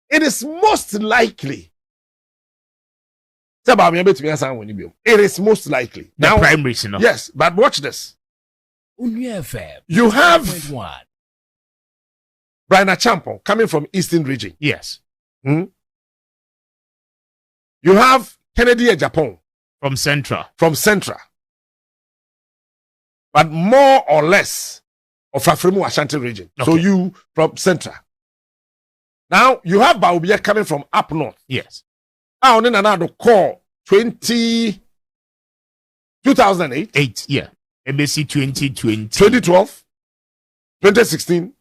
it is most likely. It is most likely. The Now, primaries, you know. yes, but watch this. You have Brian Agyapong coming from Eastern region. Yes. You have Kennedy Agyapong From Central. from Central. But more or less of Afrimu Ashanti region. So Okay. you from Central. Now you have Bawumia coming from up north. Yes. Now, on another call 2008, 8, yeah. ABC 2020. 2012, 2016,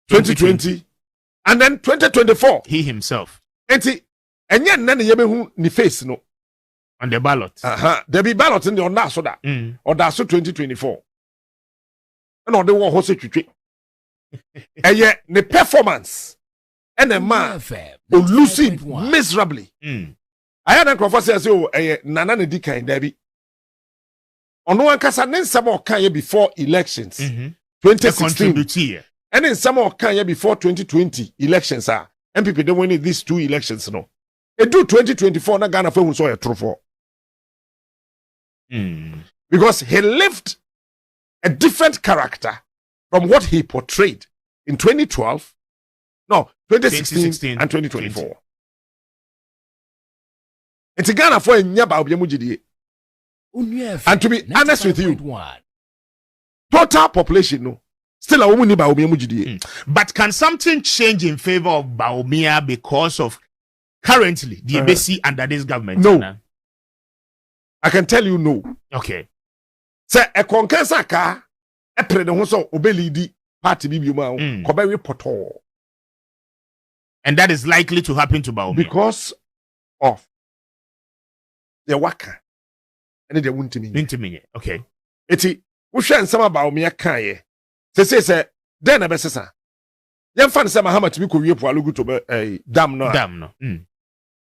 2020, and then 2024. He himself And the face no. on the ballot. There be ballot in the on that so that or that's 2024. And on the war horse twitwe. And yet the performance and the man losing miserably. I had a conversation say oh nana ne dika in Debbie. On one kasa nen some kan before elections 2016 and then some kan before 2020 elections are NPP don't win these two elections no. They do 2024 na Ghana for so a true for. Because he lived a different character from what he portrayed in 2012, no, 2016 and 2024. It's a Ghana for a nyaba obiamujidi. And to be honest with you, total population no, still a woman ni obiamujidi. But can something change in favor of Bawumia because of currently the ABC under this government? No. I can tell you no. Okay. Say a conkensa ka e pre de ho so obelidi party bibi ma ko be poto. And that is likely to happen to Bawumia because of the waka and the wuntimi. Okay. Eti wo hwe nsama Bawumia kan ye. Say den na be sesa. Yem fan say Mahama timi ko wie po alugu to be dam no.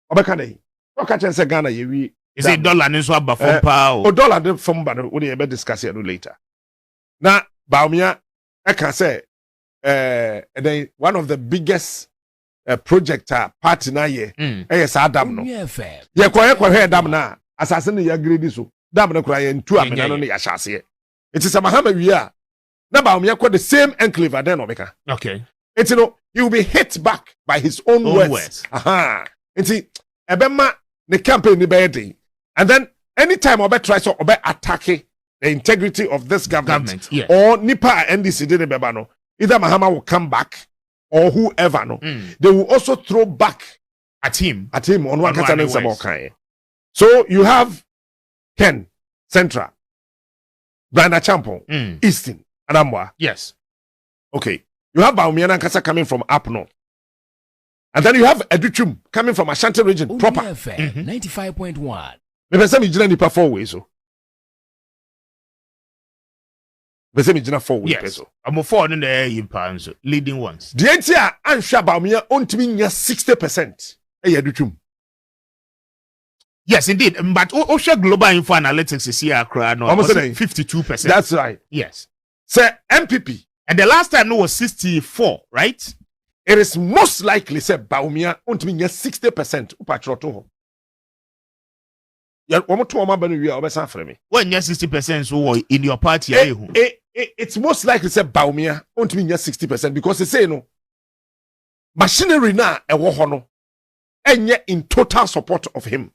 Obeka dey. Oka chen say Ghana ye wi. Is it dollar and so about from power? Dollar from Bano, we will discuss it later. Now, Bawumia, I can say, one of the biggest project party na ye, Adam no. Yeah, quite dam na. Assassin ya agree so. Dam no cry and 2 amena no ya shase. It is a Mahama we are. Now Bawumia quite the same enclave then Obeka. Okay. It's he will be hit back by his own words. It's ebema the campaign ni bad. And then anytime Obe tries to attack the integrity of this government yes. or Nipa NDC did no, either Mahama will come back or whoever no, they will also throw back at him on one kind. So you have Ken Central, Brian Agyapong, Eastern, Anambra. Yes. Okay. You have Bawumia Nankasa coming from up north. And then you have Educhum coming from Ashanti region proper. 95.1. Me pese mi jina nipa 4 ways so. Pese mi jina 4 ways peso. I'm 4 in the air in leading ones. The entire answer Bawumia ontimi nya 60%. Educhum. Yes, indeed. But Osha Global Info Analytics is here, no, 52%. That's right. Yes. Say MPP. And the last time it was 64, right? It is most likely say Bawumia ontimi nya 60% upatroto. Yeah, one more to we are for me. When you're 60% so in your party, it's most likely say Bawumia won't mean 60% because they say no machinery na e wo hono enye in total support of him.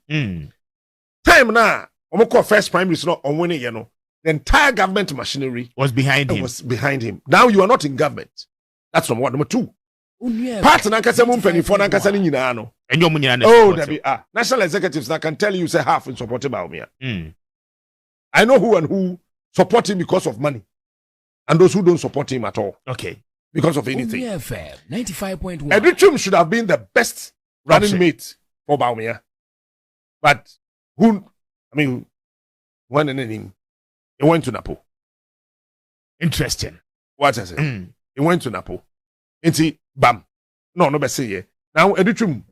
Time na omoko first prime minister no on winning, the entire government machinery was behind him. Now you are not in government. That's number 1. Number 2. Part na nkasa mu mpanifo na nkasa ni nyina no. Enyo mu nyina na. Oh, there be national executives that can tell you say half in support Bawumia. I know who and who support him because of money, and those who don't support him at all. Okay. Because of anything. 95.1. Educhum should have been the best running mate for Bawumia, but when he went to Napo. Interesting. What I say? He went to Napo. Inti bam. No be say ye. Now Educhum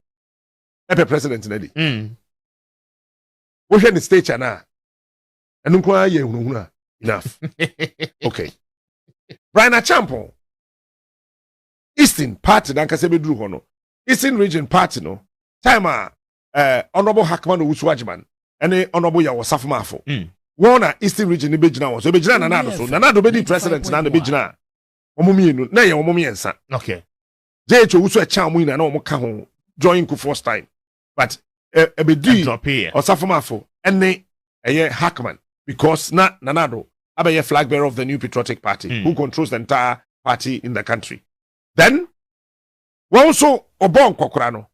epe president nedi. Wo hwe the stage na. Enu kwa ye hunhuna. Enough. Okay. Brian Agyapong Eastern party dan kase beduru ho no. Eastern Region Party no time Honorable Hackman Owusu-Agyeman and Honorable Yawo Safumafo. One Eastern Region ni bejina was. So bejina Nanado so Nanado be the president na bejina. Omumienu na ye omumiensa. Okay. JH Owusu echamu ina na omuka ho join Kufour's time. But ebedi Osafumafo ene eye Hackman because na Nanado abe flag bearer of the new patriotic party who controls the entire party in the country. Then we also obon kokora no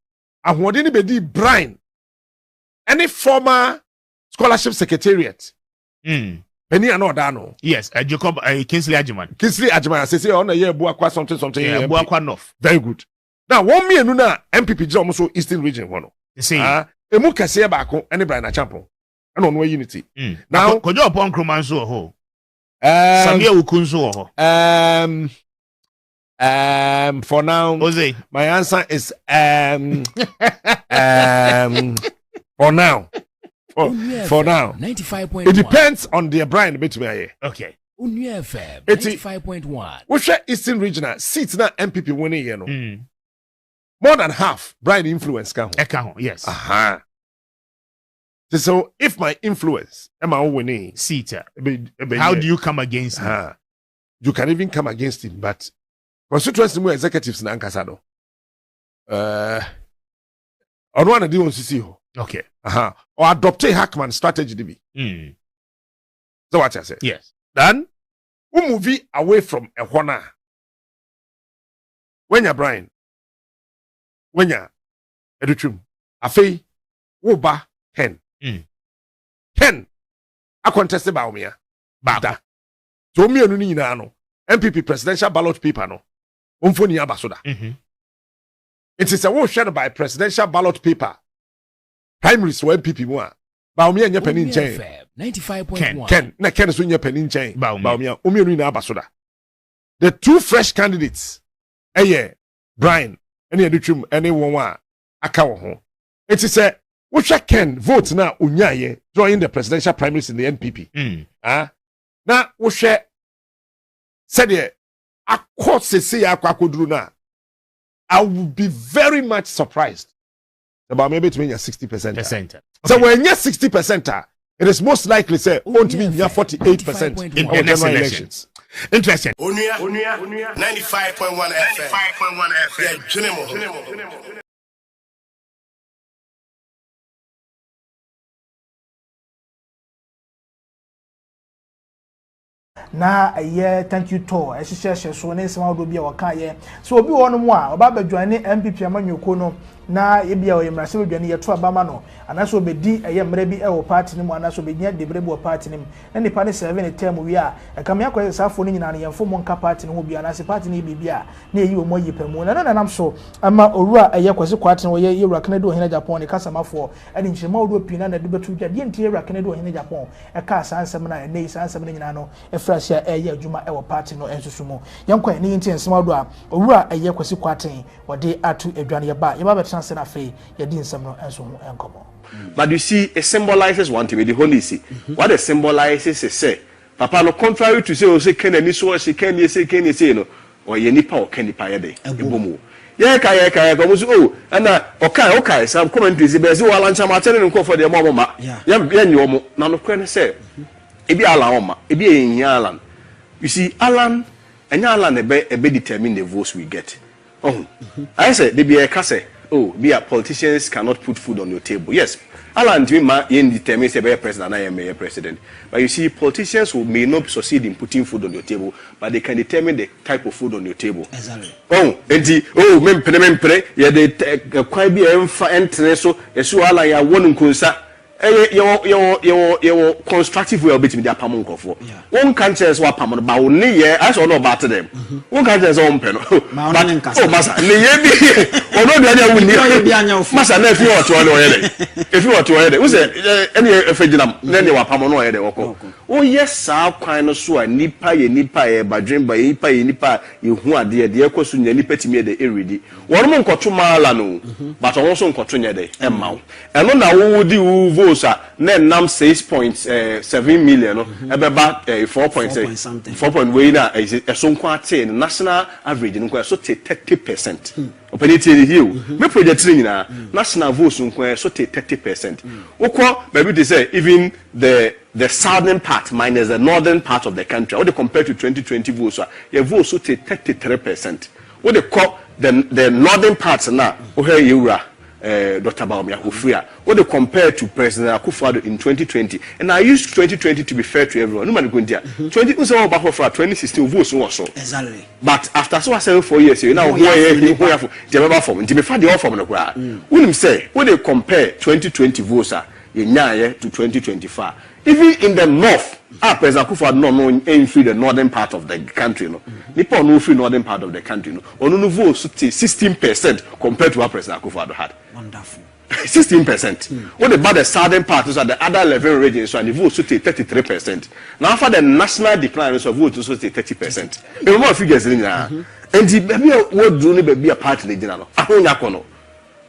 ahode ni bedi Brian any former scholarship secretariat Penny and Odano. Yes, Jacob Kingsley Agyeman. Kingsley Agyeman say on a year Buakwa something. Yeah, Buakwa North. Very good. Now one me na NPP jo almost Eastern Region one. See. Emu kase baako any Brian Agyapong. And on unity. Now Kojo upon Kromanso ho. Samia Ukunso ho. For now Jose. My answer is for now. For now, 95.1. it depends on the Brian bit me. Okay. Bawumia FM 95.1. We share Eastern Regional seats na MPP winning you know. More than half Brian influence can. Yes. So if my influence am I winning seat, how do you come against him? You can even come against him, but constituency more executives na ankasado. On one day on CC. Okay. Or adopt a Hackman strategy to be. So what I say? Yes. Then we move away from a corner. When you're Brian, when you're Edutrum, Afe, Woba, 10. 10. I contested Bawumia. Bada. So me and no MPP presidential ballot paper no. Umfoni abasoda. It is a war shared by presidential ballot paper. Primaries for MPP more. Bawumia nya penin chain. 95.1. Ken na Ken so nya penin chain. Bawumia omienu na abasoda. The two fresh candidates, Brian, any Edutrum, any one aka wo ho. It is a which Ken vote na unyaye join the presidential primaries in the NPP. Na wo hwe said ye akọ sese akwakoduru na I would be very much surprised about maybe to mean 60%. So when you're 60%, it is most likely say won't mean you're 48% in the next elections. Interesting. Bawumia 95.1 FM. Na thank you to ehihye so na nsema do bia waka so obi wonu mu a oba badwane MPP amanyoko no na ebia oyemrase badwane yeto abama no anaso obedi mra bi e wo party ni mu anaso obenya debre bi wo party ni na nipa ne 7 term wi a ekame akwese safo ni nyina ne yemfo mo nka party ni ho bia na se party ni bibia na eyi wo mo yipamu na nam so ama owura kwese kwate wo ye ewura Canada ohina Japan ne kasamafo ene nchema odo pina na de betu dwa de ntie ewura Canada ohina Japan e ka sansem na ene sansem ni nyina no efrasia eye adwuma e wo party no ensusumu yenkwa ne ntie nsema do a owura kwese kwate wo de atu adwane ye ba betanse na fe ye di nsem no enso ho enkomo. But you see, it symbolizes one thing with the Holy See. What it symbolizes is say, Papa, no contrary to say, oh, say, can any source, can you say, no, or ye nipa or can nipa yede, ibumu. Kaya, oh, and okay, some commentaries, there's no lunch, I'm telling you for the mama, yomo, none of can say, Ebi Alama, Ebi in Yalan. You see, Alan and Yalan a be determine the votes we get. Oh, I said, they be a casse. Oh, politicians cannot put food on your table. Yes, Alan determines a president, I am a president. But you see, politicians who may not succeed in putting food on your table, but they can determine the type of food on your table. Exactly. Oh, mempre, yeah, they quite be so Alan, ya one kunsa. Your constructive way of beating their pamonko for. One can't say what pamon about only I saw no about them. One can't say on pen. Oh, Massa, Massa, if you are to it, was it any Fedinam, then you are Pamono. Oh, yes, sir, kind of so nipa, but dream by nipa, you who are dear question, nipeti me the iridi. One month or 2 miles, but also continue the amount. And on now would you then nam 6.7 million about 4.8 4 point way na is a national average so 30%. Openity here. Me project national votes so take 30%. Maybe they say even the southern part minus the northern part of the country. What they compare to 2020 votes, your votes so take 33%. What they call the northern parts now, Dr. Bawumia, Kufour. What they compare to President Kufour in 2020, and I use 2020 to be fair to everyone. No matter going there, 2016 votes also. Exactly. But after so 4 years, you know, the form, the all form the when say when they compare 2020 votes to 2025, even in the north, President Kufour no free the northern part of the country, no. Nippon no free northern part of the country, no. Onu votes 16% compared to what President Kufour had. Wonderful. 16%. What about the southern part, so the other 11 regions, so the votes to 33%. Now after the national decline, so votes to 30%. The more figures in there, and the baby what do be a party in general.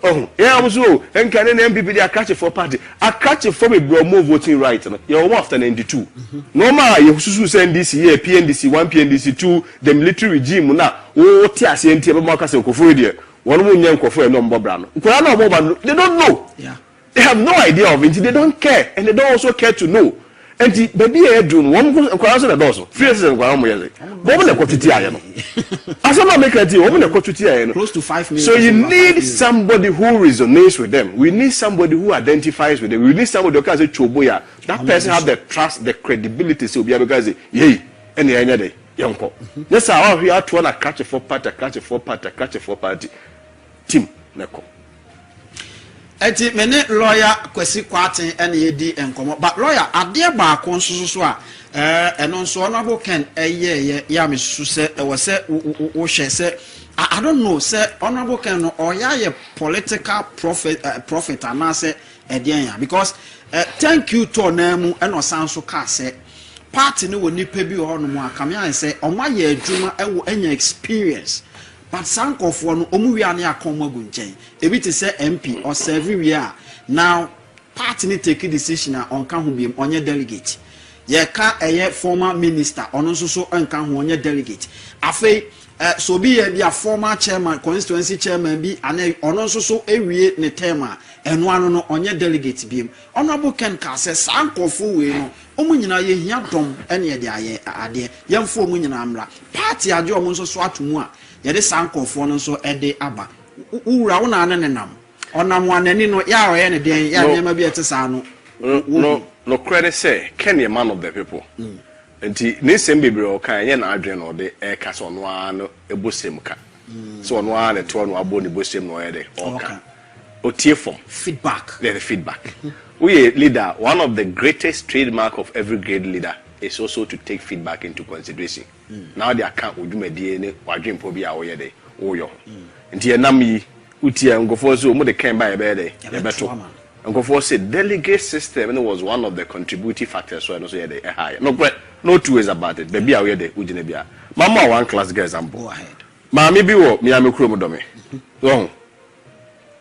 Oh, yeah, I'm so, and can NPP they catch it for party. I catch it for me, bro, more voting right. You're after 92. Normal, you send this year, PNDC 1, PNDC 2, the military regime now. Oh, TSNT, Marcus and Kufour. One woman Kufour no more brand. They don't know. Yeah. They have no idea of it. They don't care, and they don't also care to know. And the baby Edun, one question at also. Fierce and Guamoyale. Woman a quantity. As I'm making a deal, woman a quantity. Close to 5 million. So you need somebody who resonates with them. We need somebody who identifies with them. We need somebody who can say Choboya. That person have the trust, the credibility. So be able to say, yay, any day, young cop. That's how we are to want to catch a 4-party, catch a 4-party, catch a 4-party team. Neko. Eti mene lawyer Kwesi Kwarteng ene yedi enkomo but lawyer ade ba akon so a eno so honorable Ken ye ya me susu se e wo se wo hwe se I don't know say honorable Ken no oya ye political prophet anase edian ya because thank you to namu eno san so ka se party ne wo nipa bi ho no mu akame say oma ye adwuma e wo enya experience. But some of one omuwiane akoma gunchen ebi te say MP or everywhere now party ni take decision on kan ho biem onye delegate ye ka eye former minister ono so enkan ho onye delegate afei so bi ye bia former chairman constituency chairman bi ana ono so ewie ne term a eno ano no onye delegate biem honorable Ken ka say sankofo we no omu nyina ye hia dom ene ye de aye ade yemfo omu nyina amra party ade omu so atomu a yede sankofo no so ede aba uwura wona nenam onam wanani no ya oye ne den ya nyema bi etesa no credit say Ken a man of the people enti ne sem bebre o kan ye na adwen no de e ka so no ano ebosem ka so no ano to no abo ne bosem no ye de o ka o tie form feedback the feedback we leader one of the greatest trademark of every great leader is also to take feedback into consideration. Now they account with you ne wadwen po bia wo ye de wo yo nti enam yi utie ngofo so mo de kan ba ye be de ye beto ngofo say delegate system was one of the contributing factors so ye de high no two ways about it baby a wo ye de ugine bia mama one class girl example go ahead ma me bi wo me amekro mo do me so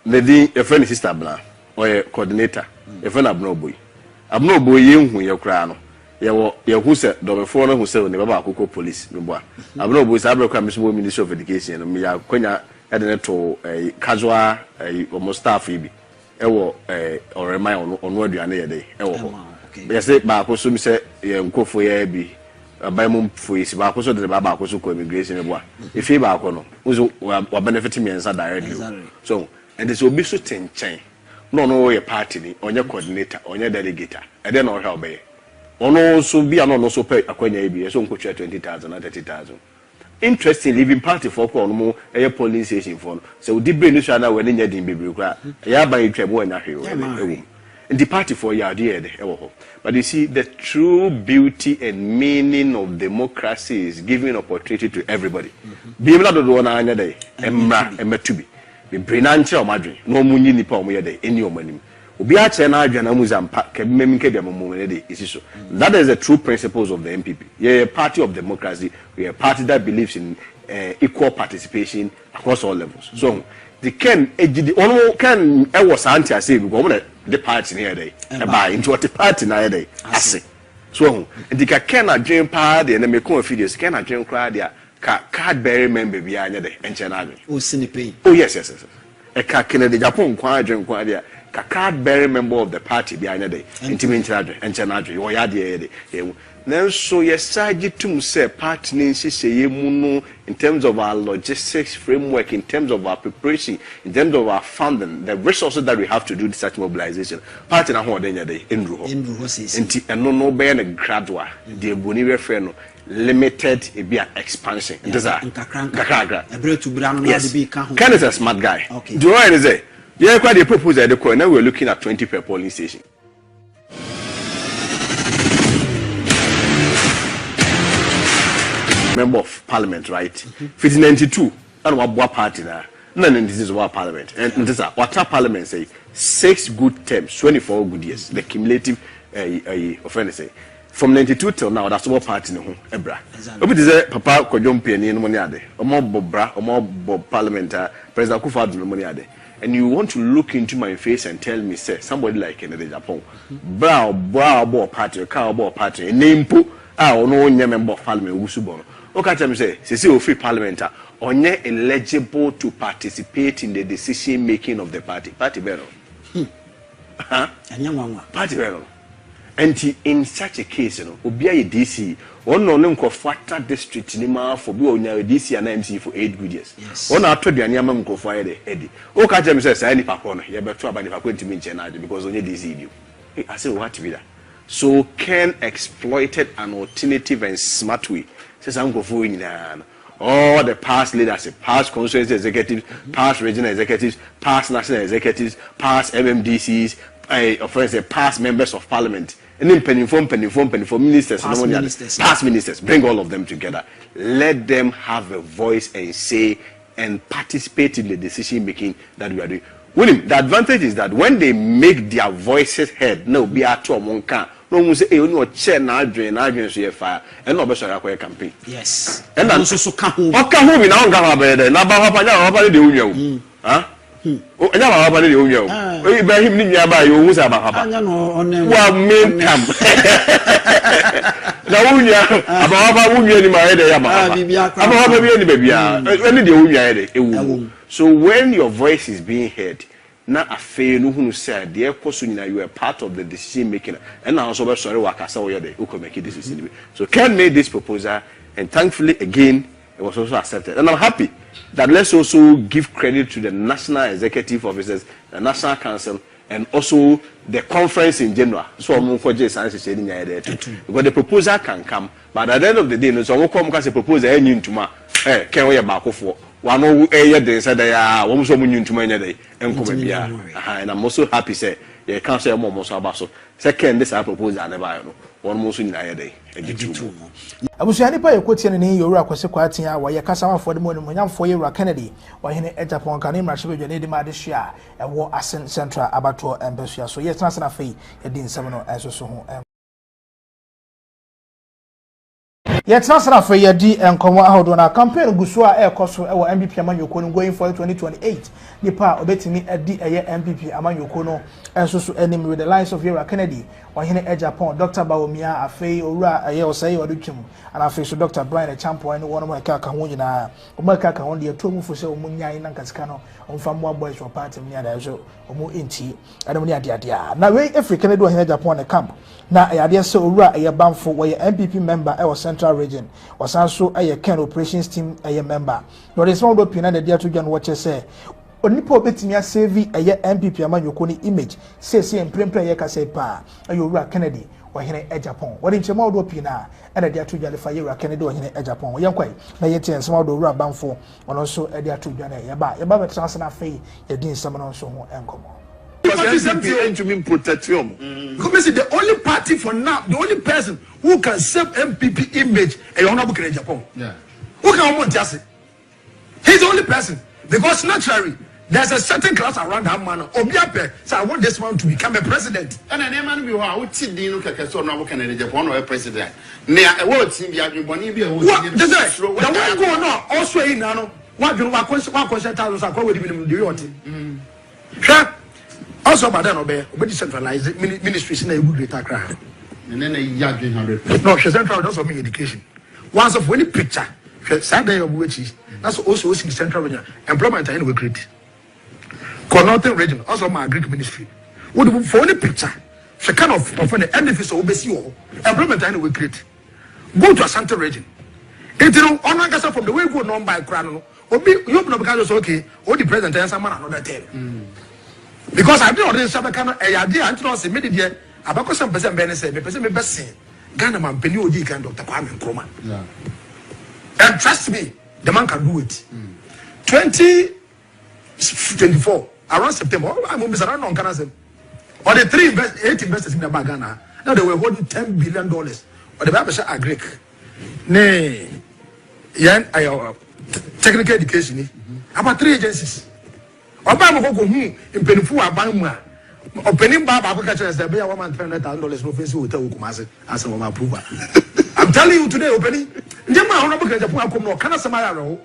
the din a friend sister bla or coordinator a friend abno boy ye hu ye kra no ye hu se do me for no hu se ne baba akoko police me boa abno boy sa abro kra me so ministry of education no me ya kwanya e de to casual almost staff bi e wo orema ono aduane ye de e wo ho ye se ba ko so mi se ye nkofo ye bi abai mum fo isi ba ko so de baba ko so ko immigration me boa if e ba ko no uzo wa benefit me ensa directly so and this will be so tenchen no ye party ni onye coordinator onye delegator e de no hwe obey ono so bia no so pay akwanya ibi so nkotwa 20,000 na 30,000 interesting living party for ko no e polling station for so we did bring no na we nya din bebre kra ya ban itwa bo nya hwe in the party for ya there e wo ho but you see the true beauty and meaning of democracy is giving opportunity to everybody bi mla do na anya dai emra emetubi be brinanche o madwe no munyi nipa o mo ye dai eni o manim obi a che na adwa na muzampa ke mmem ke bia momo ne dai isi so that is the true principles of the NPP. We are a party of democracy. We are a party that believes in equal participation across all levels. So the Ken ono can e was anti say because the party here dey buy into what the party na dey ase so the Ken adwen pa dey na me kon afidie Ken adwen kra dey card bearer member be anya de enchenadwe o sinipe oh yes e ka Kennedy Agyapong kwa dia ka card bearer member of the party be anya de intimi enchenadwe wo ya de so yesaji tum say party ni nhihye mu no in terms of our logistics framework, in terms of our preparation, in terms of our funding, the resources that we have to do such mobilization. Party na ho denya dey enru ho enti eno no be na gradual the boni we frɛ no limited e be expansion enti za kakra ebre to bra no na de be ka ho Ken is a smart guy do you know what say yeah quite the proposal the now we're looking at 20 per polling station. Member of Parliament, right? 1592. And what party now? No, this is what Parliament. And this is what Parliament say 6 good terms, 24 good years. The cumulative offense say from 92 till now. That's what party no ebra. Obi say Papa Kojompe ni no money ade. Omo bobra, omo Parliament. President Kufour no money ade. And you want to look into my face and tell me, say somebody like in the Agyapong, bra party, car party, name po. No member of Parliament Usubono. Okay, say free parliament onye eligible to participate in the decision making of the party. Party bero. Party bero. And in such a case, obia ye DC, one no nkwafata district ni ma for bi onya DC and MC for 8 good years. One after the anyama nkwafo ye edi. Okay, tell me say any papa no, ye beto aba ni papa ntimi nche na because onye DC dio. I say what be that? So Ken exploited an alternative and smart way. Says I'm going all the past leaders, past constituency executives, past regional executives, past national executives, past MMDCs, past members of parliament, and then penny for ministers, past ministers, bring all of them together. Let them have a voice and say and participate in the decision making that we are doing. William, the advantage is that when they make their voices heard, no be at all one can. No one say, "Hey, you know, chair na drain so you fire." And no be sure you campaign. Yes. And then so kahu. O kahu bi na on kahu be na ba hapa de unyo. Ha? O nya ba hapa de unyo. O Ibrahim ni nya ba yo hu sa ba hapa. Anya no onem. Wa main camp. Na unya aba hapa unya ni ma de ya ba hapa. Aba hapa bi ni ba bia. Any de unya de ewu. So when your voice is being heard, na afei no hunu say the ekoso nyina you are part of the decision making and now also be sorry wakasa wo yede who make this decision. So Ken made this proposal and thankfully again it was also accepted, and I'm happy that let's also give credit to the national executive officers, the national council, and also the conference in general. So I'm for just answer there too, because the proposal can come, but at the end of the day no so come can say proposal any ntuma Ken we ba Kufour one day said they are almost so many and I'm also happy say the council almost about so second this I propose and never one most in a day. Abusuani pa yekotie ne yowura kwese kwatia wa yakasa for the money munyam for yowura Kennedy wa hene Agyapong kan imrahye bedwane de ma de hia ewo Asen Central abato embesua so yes na fei e din nsem no enso so ho yet na fei ye di enkomo ahodo na campaign guso a ekoso ewo NPP amanyoko no going for 2028 nipa obetimi edi eye NPP amanyoko no enso so enim with the lines of yowura Kennedy wa hene Agyapong Dr. Bawumia afei owura eye osai odutwem and afei so Dr. Brian Champo no one mo ka ho nyina o mo ka ho de to mu fo se o mu nyan na nkasika no o mfa mo boys for party mi ada so o mu enti adam ni ade na we Africa do hene Agyapong na camp na ade se owura eye bamfo we NPP member e Central region wasan so eye Ken operations team eye member no dey small do pina na dia to dwan watch say onipa obetimi a save eye NPP amanyoko ni image say emprempre eye ka say pa eye owura Kennedy wa hene Agyapong wodi nchema odo pina na dia to dwan fa eye owura Kennedy wa hene Agyapong yenkwai na yeti ensema odo owura bamfo ono so e dia to dwan ye ba betra se na fe ye din nsema no so ho enkomo. Because the only party for now, the only person who can save MPP image is Honorable Agyapong. Yeah. Who can almost just say? He's the only person. Because naturally, there's a certain class around that man. Obiape, so I want this man to become a president. And a man be who see Dino Kakaso, no can Agyapong or a president. Near a word, Sylvia, you want to be a what? The one going on also in Nano. What do you want? One question, I call with him. Do you want it? Also, but then obey decentralized ministries in a good data crowd. And then a yard 100. No, she's central does for me education. Once of any picture, Sunday of which that's also central region. Employment and we create. Northern region, also my Greek ministry. Would for any picture, the kind of an edifice or BCO, employment and we create. Go to a central region. It's on from the way we go on by Crown. Or be you know because okay, or the president and someone another time. Because I don't know some kind of idea and to us immediately about some person benefit, me person me best Ghana man penny oji kind Dr. Kwame Nkrumah. Yeah. And trust me, the man can do it. 2024 around September, I'm almost around on Ghana. Or the 8 investors in the Ghana. Now they were holding $10 billion. Or the Bible said Greek. Nay, yan technical education. About 3 agencies. Obama go in Penifu Abama. Opening Baba Africa says there be $100,000 no face hotel Kumasi as a woman approval. I'm telling you today, opening. Njema honorable Agyapong come no kana samara ro.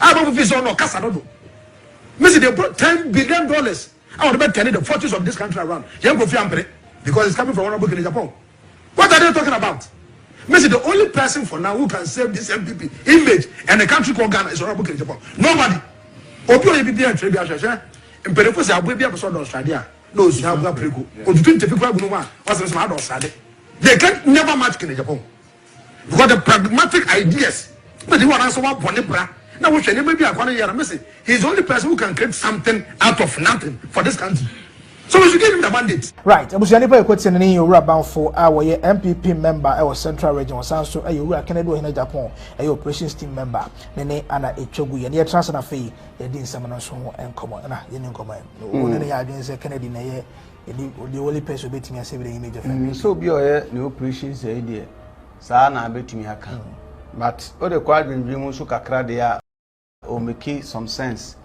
Aba fi so no kasa do. Messi they brought $10 billion. I want to bet the fortunes of this country around. Young Kofi Ampere because it's coming from honorable Agyapong. What are they talking about? Messi the only person for now who can save this NPP image and the country called Ghana is honorable Agyapong. Nobody. Obi NPP and trade association. Imperial say abu bia person Australia. No, you have that prego. Or to take Gunuma, what's the matter of they can never match Agyapong. Because the pragmatic ideas, but they want to answer one Bonibra. Now, which maybe a corner here, Messi. He's the only person who can create something out of nothing for this country. So we should give him the mandate. Right. I was going to put in your bound for our MPP member, our Central Region, Sanso, a Canada in Agyapong, a operations team member, Nene Anna Echogu, and your transfer fee, a din Samanson and common, and in common. Only I didn't say Canadian, the only person betting a civil image of me. So be your new operations idea. Sana betting me account. But other quadrant dream also kakra there or make some sense.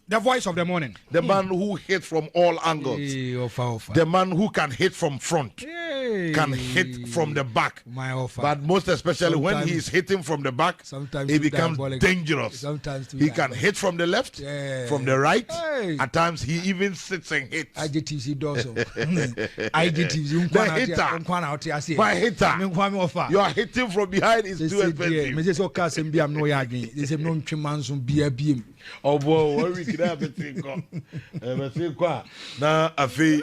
The voice of the morning. The man who hit from all angles. The man who can hit from front. Can hit from the back. But most especially sometimes, when he is hitting from the back, he becomes dangerous. He can hit from the left, from the right. At times he even sits and hits. Adjectives he does. Adjectives. The hitter. My hitter. You are hitting from behind is too expensive. Oh boy, what we can have a thing called. Now, a fee,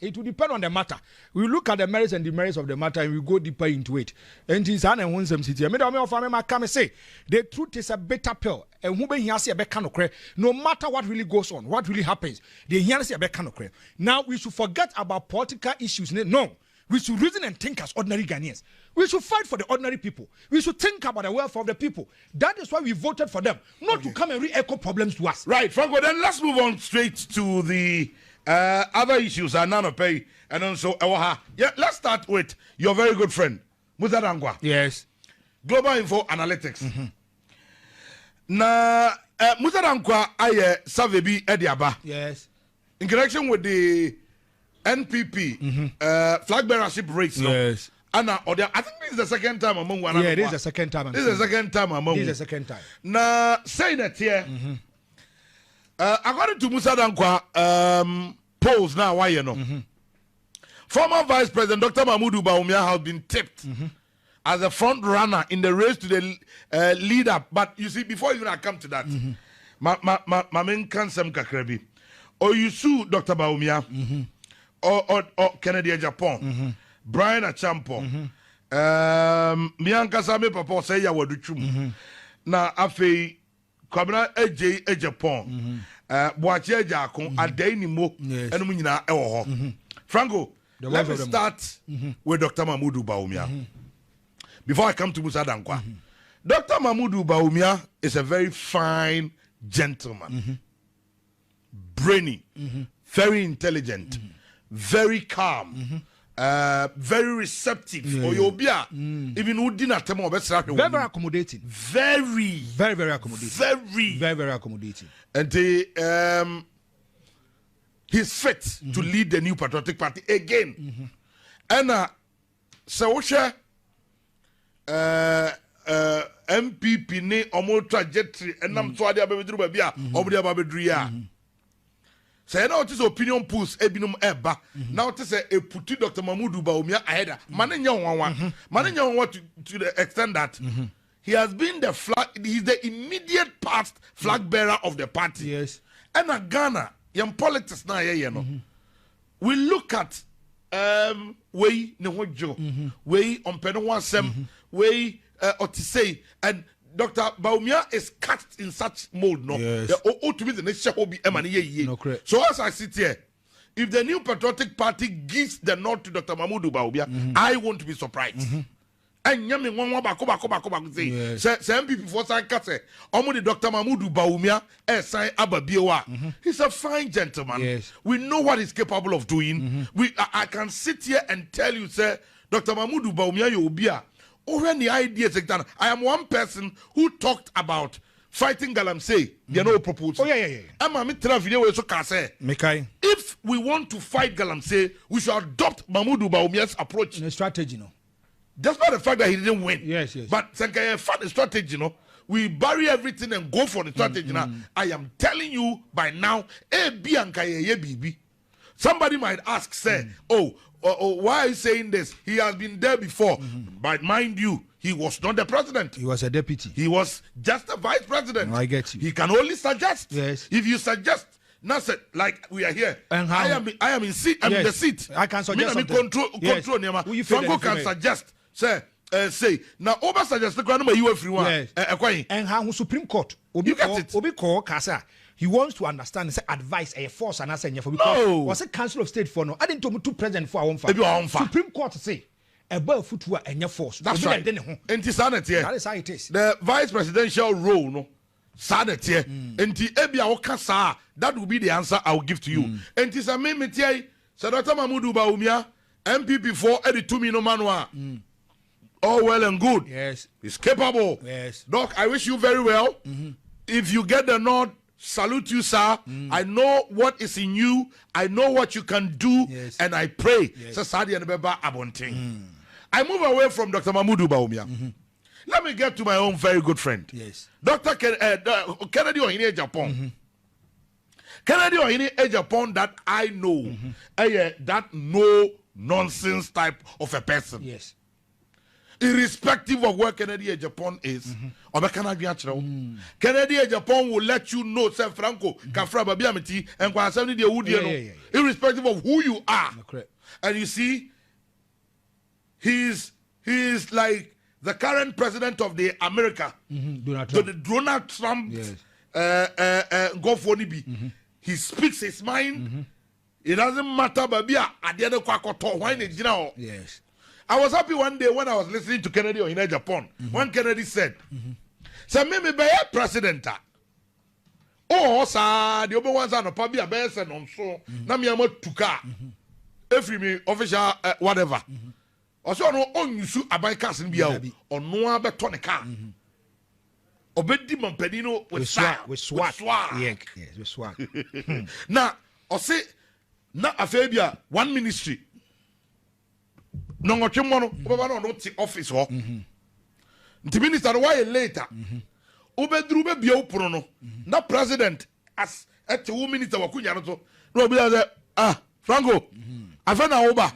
it will depend on the matter. We look at the merits and demerits of the matter and we go deeper into it. And it's an and some city. I made a family come and say the truth is a better pill. And who be here say a better no matter what really goes on, what really happens, they hear say a better. Now we should forget about political issues. No. We should reason and think as ordinary Ghanaians. We should fight for the ordinary people. We should think about the welfare of the people. That is why we voted for them, not to come and re-echo problems to us. Right, Franco, then let's move on straight to the other issues. Pay and also yeah, let's start with your very good friend, Musa Dangwa. Yes. Global Info Analytics. Na Musa Dangwa aye Savebi Ediaba. Yes. In connection with the NPP flag bearership race. Yes. I think this is the second time among one. Yeah, this is the second time. This is the second time among. This is the second time. Now, saying that here, according to Musa Dankwa, polls now, why you know, former Vice President Dr. Mahmoud Bawumia has been tipped as a front runner in the race to the leader. But you see, before even I come to that, my main concern kakrebi, or you sue Dr. Bawumia, or Kennedy Agyapong. Brian Agyapong, Mianka Same Papa say ya waduchum. Na afei Kwabena Agyapong, Boachi Agyakon adai ni mo enu nyina ewo ho. Franco, let me start with Dr. Mahmoud Bawumia. Before I come to Musa Dankwa. Dr. Mahmoud Bawumia is a very fine gentleman. Brainy, very intelligent, very calm. Very receptive or Yobia, even who didn't attempt very accommodating. Very accommodating. Very accommodating. And he's fit to lead the New Patriotic Party again. And so MPP ne omo trajectory and I'm so adia babedru babia omo dia babedru ya. Say now it is opinion polls ebinum eba. Now it is a putu Dr. Mahmoud Bawumia ahead. Manenya to the extent that he has been the flag. He's the immediate past flag bearer of the party. Yes. And a Ghana, young politics now, we look at way nehojo, way on Penawasem, way Otisei, and Dr. Bawumia is cast in such mold, no. Yes. To be the next will be Emmanuel. No, correct. So as I sit here, if the New Patriotic Party gives the nod to Dr. Mahmoud Bawumia, I won't be surprised. And yami one bako say some people for sign kase omo the Dr. Mahmoud Bawumia sign Ababiewa. He's a fine gentleman. Yes. We know what he's capable of doing. I can sit here and tell you, sir, Dr. Mahmoud Bawumia Yobia. Over the ideas, I am one person who talked about fighting Galamsey. They no proposal. Oh yeah. If we want to fight Galamsey, we should adopt Mahmoud Bawumia's approach. No strategy, no. Despite the fact that he didn't win. Yes. But Sankaya found the strategy, we bury everything and go for the strategy. Now, I am telling you by now, somebody might ask, say, why are you saying this? He has been there before. But mind you, he was not the president. He was a deputy. He was just a vice president. No, I get you. He can only suggest. Yes. If you suggest, now say, like we are here, And I am in seat. I'm in the seat. I can suggest Me control. Franco can suggest. Say now over suggest the grandma you everyone. And how Supreme Court you get it. Obi call Kasa. He wants to understand and say advice a force and answer for No. was a council of state for no. I didn't to president for our own Supreme Court say about footwear and your force. That's right. And sanity. That is how it is. The vice presidential role, no. Sanity. And Ebia Okasa, that will be the answer I will give to you. And tis a meme, Sir Dr. Mahmoud Bawumia, MPP for Eddie Tumi no Manua. All well and good. Yes. He's capable. Yes. Doc, I wish you very well. If you get the nod, salute you, sir. I know what is in you. I know what you can do. Yes. And I pray. I move away from Dr. Mahmoud Bawumia. Let me get to my own very good friend. Yes. Dr. Kennedy Ohine Agyapong. Kennedy Ohine Agyapong that I know. That no nonsense type of a person. Yes. Irrespective of where Kennedy Agyapong is, Kennedy Agyapong will let you know, Sir Franco, Kafra Babiamiti, and Kwasani de Udiano, irrespective of who you are. And you see, he's like the current president of the America, Donald Trump. Go for Nibi. He speaks his mind. It doesn't matter, Babia, at the end of Kwakoto, why not? Yes. I was happy one day when I was listening to Kennedy in Agyapong. When Kennedy said, "Say me be a president." Oh, sir, the other ones are not probably a best and on so. Na me amo tuka. Every me official whatever. Also no on you shoot abai casting be out on no abeto ne car. Obedi mampedino with swag. With swag. Yes, with swag. Now, I say, na afebia one ministry. No, no, office ho. The minister why later. Ubedrube bio prono. Na president as at 2 minutes wakunya no. No be Franco. Afena oba.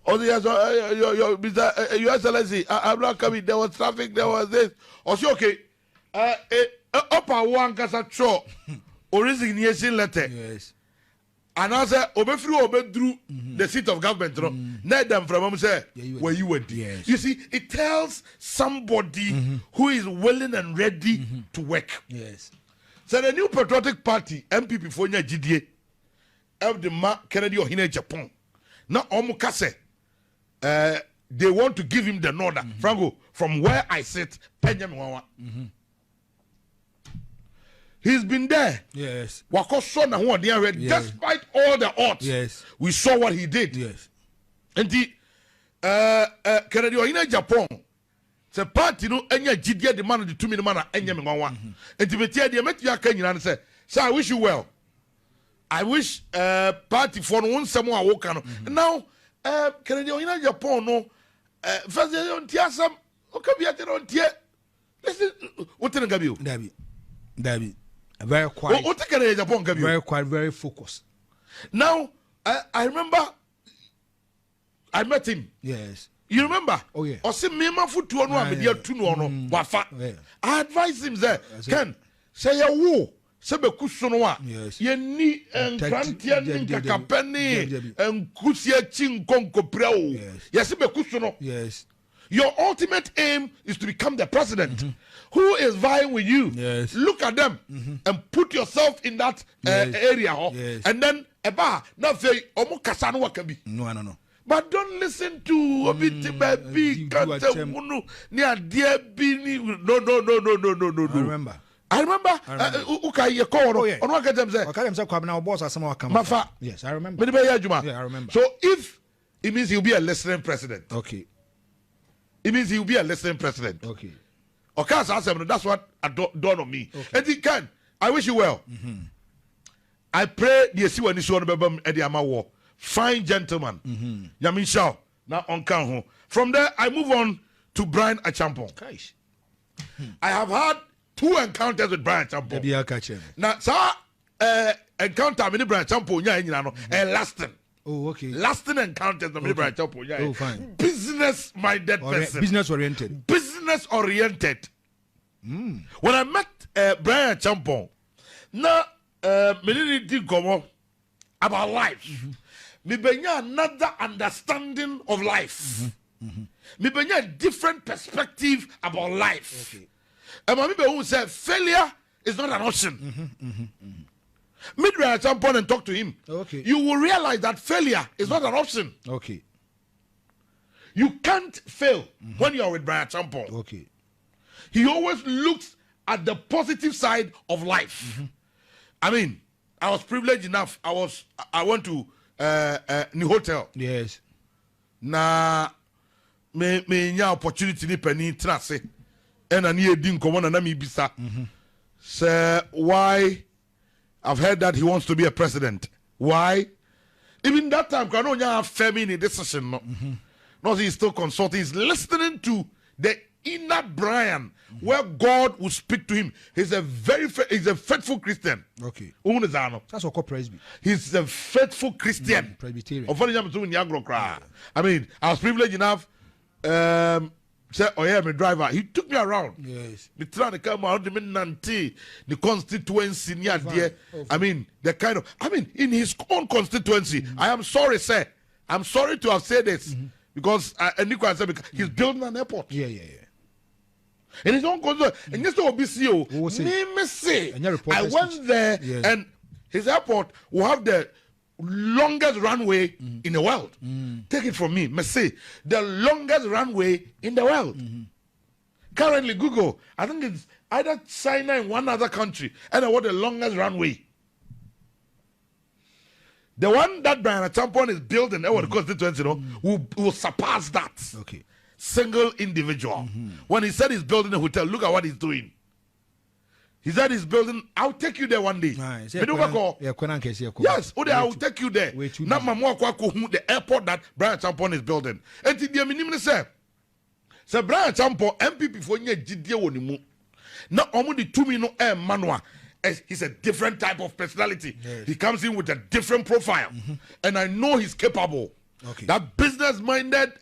Oh yes, your excellency, Abraham Kabi, there was traffic, there was this. Also okay. Upper one kasa cho. Resignation letter. Yes. And I said, Obedru, the seat of government, let them from him say, where you were. Yes. You see, it tells somebody who is willing and ready to work. Yes. So the New Patriotic Party, MPP for GDA, of the Kennedy Ohine Agyapong. Now, Omukase, they want to give him the nod. Franco, from where I sit, he's been there. Yes. Despite all the odds, yes, we saw what he did. Yes. And the Kennedy Ohine Agyapong, the party no enya GDA the man the 2 minute man enya me nwa. And the metia the metia kan nyina say, "Sir, I wish you well. I wish party for no one some work no." Now Kennedy Ohine Agyapong no first they on tia some okay be at on tia. Listen, what ten gabi o? Dabi. Very quiet. What take Agyapong give you? Very quiet, very focused. Now, I remember I met him. Yes. You remember? Oh yeah. Or see me man foot to one wafa. I advised him there. Ken, say ya wo. Sebe kusonoa. Yes. Ye ni enkrantia ni kakapeni enkusia chinkonko prao. Yes. Sebe kusono. Yes. Your ultimate aim is to become the president. Who is vying with you? Yes. Look at them and put yourself in that area. Yes. And then eba na fe omo kasano wakabi. No. But don't listen to Obiti Baby Kantemunu near dear Bini. No. I remember. Okay, you call on what them say. Okay, them say Kwabena boss as some come. Mafia. Yes, I remember. Yeah, I remember. So if it means he'll be a listening president. Okay. It means he'll be a listening president. Okay. Okay, that's what dawned on me. Okay. And he can. I wish you well. I pray the see when you show the Eddie Amawo. Fine gentleman. Yamin Shao. Now on Kanho. From there, I move on to Brian Agyapong. I have had 2 encounters with Brian Agyapong. Now, sir, encounter with Brian Agyapong, and lasting. Oh, okay. Lasting encounters with Brian Agyapong. Oh, fine. Business-minded person. Business-oriented. Business-oriented. When I met Brian Agyapong, now, me didn't come about life. Me benya another understanding of life. Me benya a different perspective about life. Okay. And my people who say failure is not an option. Meet Agyapong and talk to him. Okay. You will realize that failure is not an option. Okay. You can't fail when you are with Brian Agyapong. Okay. He always looks at the positive side of life. I mean, I was privileged enough. I went to new hotel. Yes. Na me nya opportunity ni pani trase. And ani edin komo na mi bisa. Say why I've heard that he wants to be a president. Why? Even that time, I know nya family decision no. No, he's still consulting. He's listening to the inner Brian, where God will speak to him. He's a faithful Christian. Okay. That's what Presby. He's a faithful Christian. Presbyterian. I mean, I was privileged enough. Say, oh yeah, my driver. He took me around. Yes. Me trying to come out the constituency near there. I mean, in his own constituency. I am sorry, sir. I'm sorry to have said this because he's building an airport. Yeah. And his own concern. And just to OBCO, me say, I went there and his airport will have the longest runway in the world. Take it from me. Me say, the longest runway in the world. Currently, Google, I think it's either China and one other country, and what the longest runway. The one that Brian Agyapong is building, the constituency, will surpass that. Okay. Single individual. When he said he's building a hotel, look at what he's doing. He said he's building. I'll take you there one day. Yes, I'll take you there. Not the airport that Brian Agyapong is building. And the minimum say Brian Agyapong NPP for nye jidie wonimu. Na omo di tumi no manwa. He's a different type of personality. Yes. He comes in with a different profile. And I know he's capable. Okay. That business-minded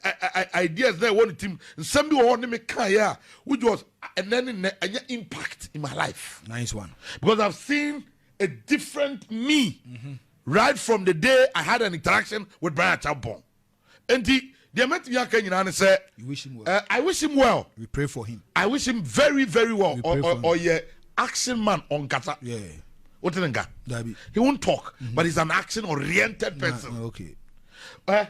ideas there want him. Somebody want me kaya, which was an impact in my life. Nice one. Because I've seen a different me right from the day I had an interaction with Brian Agyapong. And the met me and say, you wish him well. I wish him well. We pray for him. I wish him very, very well. Or action man on kata. Yeah. What he won't talk, but he's an action-oriented person. Okay.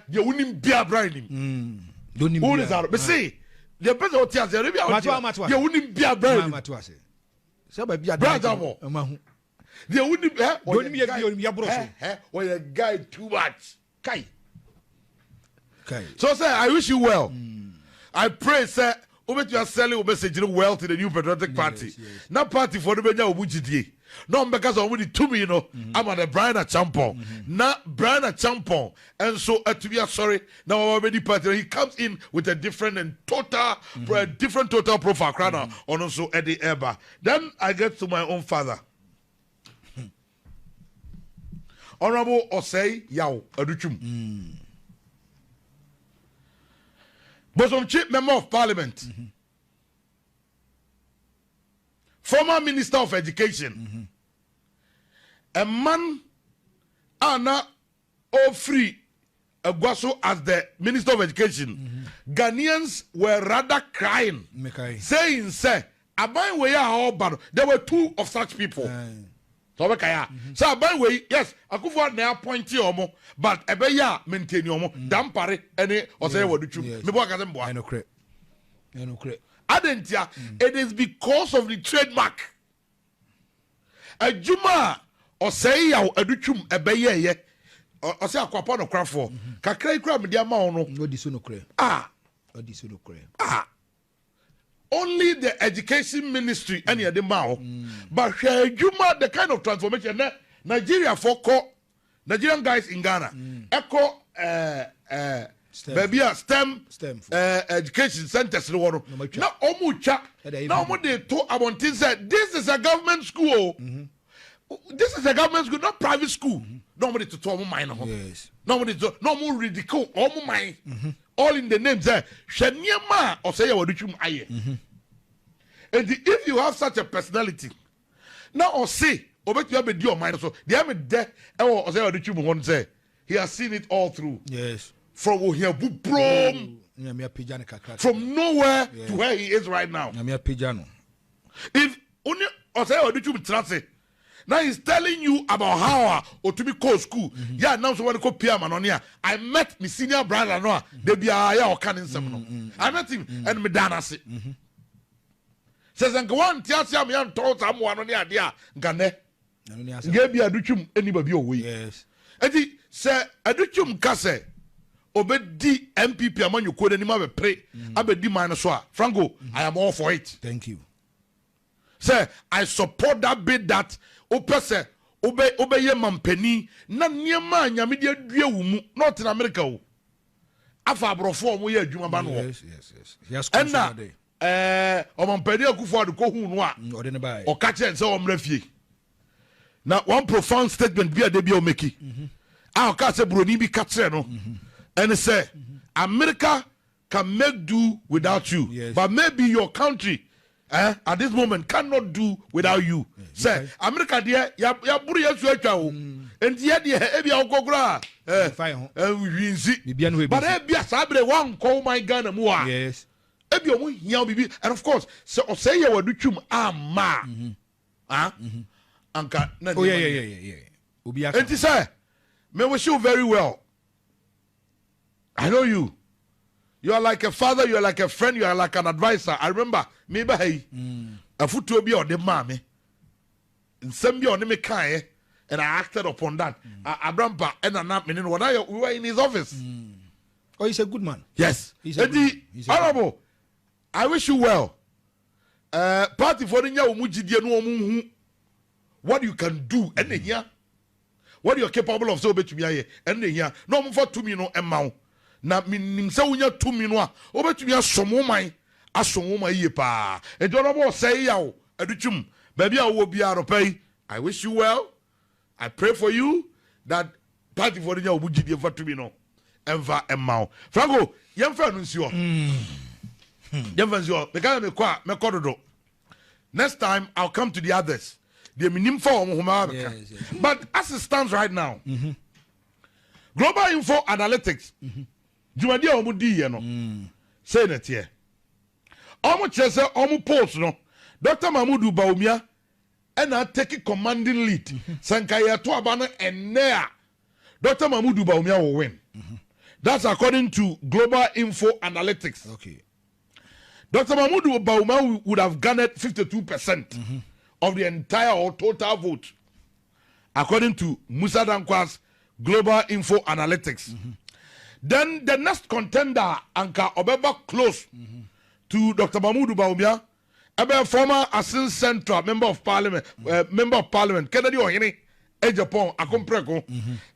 You wouldn't be a Brian. Who is that? But see, the person who tells you wouldn't be a Brian. They wouldn't be a guy too much. So, sir, I wish you well. I pray, sir. You are selling message well to the new patriotic party. Yes. Not party for the Benya Ubujidi. No, because I'm with to me, I'm on the Brian Agyapong. Not Brian Agyapong. And so, to be sorry, now already party. He comes in with a different and total, different total profile. On also Eddie Eba. Then I get to my own father. Honorable Osei Yao Aduchum. Bosom Chief Member of Parliament. Former Minister of Education. A man Anna Ofri Aguaso as the Minister of Education. Ghanaians were rather crying, saying, "Say, Aban we are all bad." There were two of such people. So Aban we, yes, Kufour now appointed omo, but Ebeya maintain omo. Dampare any or say what do you? I know correct. I know correct. Adentia, it is because of the trademark. A Juma or say ya Aduchum Ebeye. Or say Aquapon of Crawford. Kakray crab, dear Mauno. No disunocre. Only the education ministry any of the Mao. But Juma, the kind of transformation Nigeria for Nigerian guys in Ghana. Echo baby STEM education centers no one. Now Omucha. Now what they talk about said this is a government school. This is a government school, not private school. Nobody to talk mine. Yes. Nobody to no more ridicule. All mine. All in the names there. Shanyama or say what you aye. And if you have such a personality, now or say, or bet you have a deal mind so they have a death or say what you want to say. He has seen it all through. Yes. From here, from nowhere to where he is right now. If only or say what you translate. Now he's telling you about how or to be called school. Yeah, now so when I go Piama on here, I met my senior brother Noah. They be a or canning some. I met him and me dana say. Says and go on, tell some young told someone on the idea. Gane. Gave you a duchum anybody away. Yes. And he said, a duchum case. Obey D NPP among you could anymore pray. I be D minus one. Franco, I am all for it. Thank you. Say, I support that bid that Opese obey ye mampeni na niema nyamide dua wumu not in America. Afa abrofo mo ye adwuma ba no. Yes. And na omampeni Kufour de ko hu no a. O de ne ba. O ka chen se o mra fie. Na one profound statement bi a de bi o make. O ka se broni bi ka kire no. And say America can make do without you. Yes. But maybe your country at this moment cannot do without you. Say America dear ya buru yesu atwa o enti ye de e bia okokura winzi but e bia sabre wan ko my Ghana mu a yes e bia omu hia bibi and of course so say ye wadutwum ama anka na oh yeah obi aka enti say me wish you very well. I know you. You are like a father, you are like a friend, you are like an advisor. I remember, maybe hey, a foot be on the mommy. And some be on the Mekai, and I acted upon that. Abrampa and an up when we were in his office. Oh, he's a good man. Yes. He's honorable. I wish you well. Party for the Umuji, what you can do, and here, what you're capable of so bet me, and here, no more for 2 million amount. Na minimsa unya 2 minua obetumi asomo man ye pa e do no say ya o aduchum baby a wo bia ropai. I wish you well. I pray for you that party for nya obugidie for 2 minua enva emma Franco yemfa no nsio yemfa nsio the guy me kododo. Next time I'll come to the others. The minim for yes. But as it stands right now, Global Info Analytics Jumadi omu di ye no. Say net here. Omu chese omu post no. Dr. Mahmoud Bawumia ena take commanding lead. Sankaya to abana enea. Dr. Mahmoud Bawumia will win. That's according to Global Info Analytics. Okay. Dr. Mahmoud Bawumia would have garnered 52% of the entire or total vote. According to Musa Dankwa's Global Info Analytics. Then the next contender, Anka Obeba, close to Dr. Mahmoud Bawumia, a former Assistant Central Member of Parliament, Kennedy Ohini, Agyapong, Akompreko,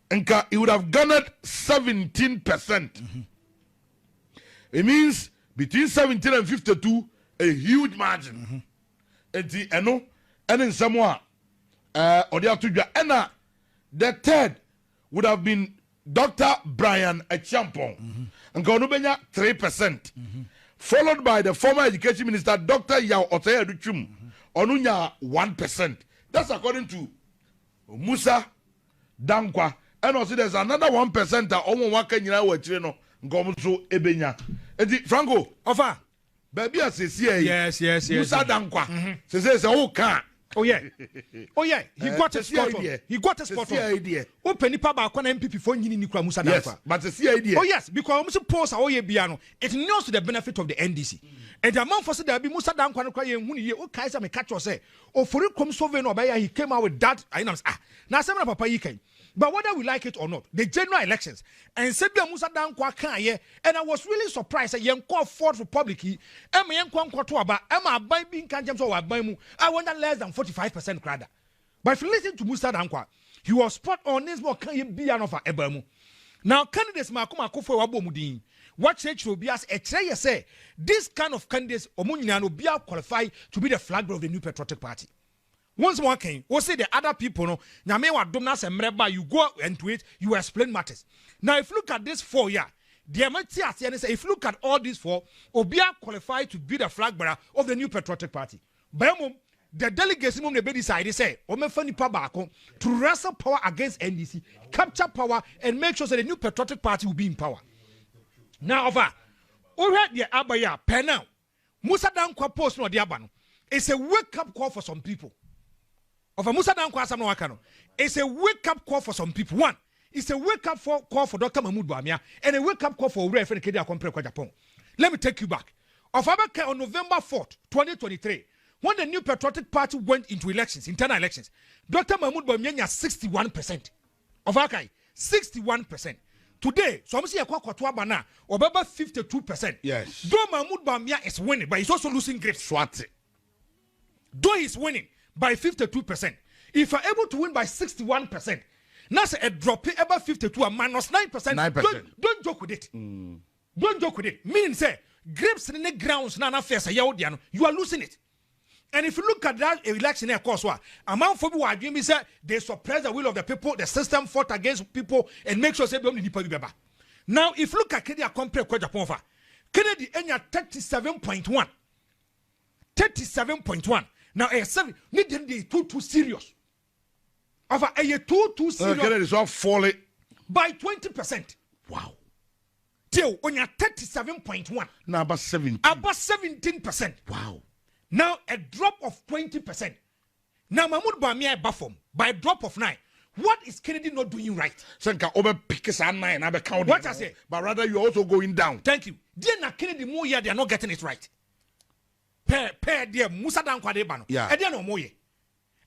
Anka, he would have garnered 17%. It means between 17 and 52, a huge margin. And in Samoa, or the other, and the third, would have been Dr. Brian Agyapong. And Gonubenya 3%. Followed by the former education minister, Dr. Yao Otaya Duchum. Onunya 1%. That's according to Musa Dankwa. And also there's another 1% that Omo Wakanyina Wachino Gomuso Ebenya. Franco, offer. Baby, I say, yes. Musa Dankwa. Says, oh, can. Oh yeah, he got a spot on. He got a spot on. Open the pub on NPP for Nikra Musa Dankwa. Yes, but the idea. Oh yes, because I'm supposed to Piano. It knows to the benefit of the NDC. And the amount for there be Musa Dankwa crying when you Kaiser may catch or say, or for it comes so very he came out with that. I know now some papa he came. But whether we like it or not, the general elections and said Musa Dankwa can and I was really surprised that young call Fourth Republic, Emma young Kwankwatoaba, Emma by being canjams or by mu, I want less than 45% crowd. But if you listen to Musa Dankwa, he was spot on this more can be an offer Ebamu. Now candidates Makuma Kufour Wabomudin, what church will be as a tray say this kind of candidates Omunian will be qualified to be the flag bearer of the new patriotic party. Once more came, we'll say the other people, no, Namewa Domnas and Mreba, you go into it, you explain matters. Now, if you look at this 4 year, if you look at all these 4, Obia qualified to be the flag bearer of the new patriotic party. But the delegates they decided say, to wrestle power against NDC, capture power, and make sure that the new patriotic party will be in power. Now, over, already Abaya, Penal, Musa Dankwa post no diabano. It's a wake-up call for some people. Of a Musa Dankwa, it's a wake-up call for some people. One, it's a wake-up call for Dr. Mahmoud Bawumia and a wake-up call for Ure Fenikedia Compre Agyapong. Let me take you back. Of Abaka on November 4th, 2023, when the new patriotic party went into elections, internal elections, Dr. Mahmoud Bawumia has 61%. Of Akai, 61%. Today, so I'm saying Kwatwabana, or about 52%. Yes. Though Mahmoud Bawumia is winning, but he's also losing great swat. Though he's winning by 52%, if you're able to win by 61%, that's a drop about 52 and minus 9%. Don't joke with it. Don't joke with it. Meaning say grapes in the grounds na face you are losing it. And if you look at that election, of course, amount for people dream is they suppress the will of the people, the system fought against people and make sure they don't need people. Now, if you look at Kenya compare Agyapong, Kennedy enya 37.1. 37.1. Now, a 7 need them be too serious. Over a too serious. Kennedy is all falling by 20%. Wow. Till on your 37.1. Now about 17. About 17%. Wow. Now a drop of 20%. Now Mahmoud Bawumia buffer by a drop of 9. What is Kennedy not doing right? Senka over pickers and 9 and count. What I say? But rather you're also going down. Thank you. Dear na Kennedy more year they are not getting it right. Pair dear Musa Dankwa de bano. Yeah. And they are no more.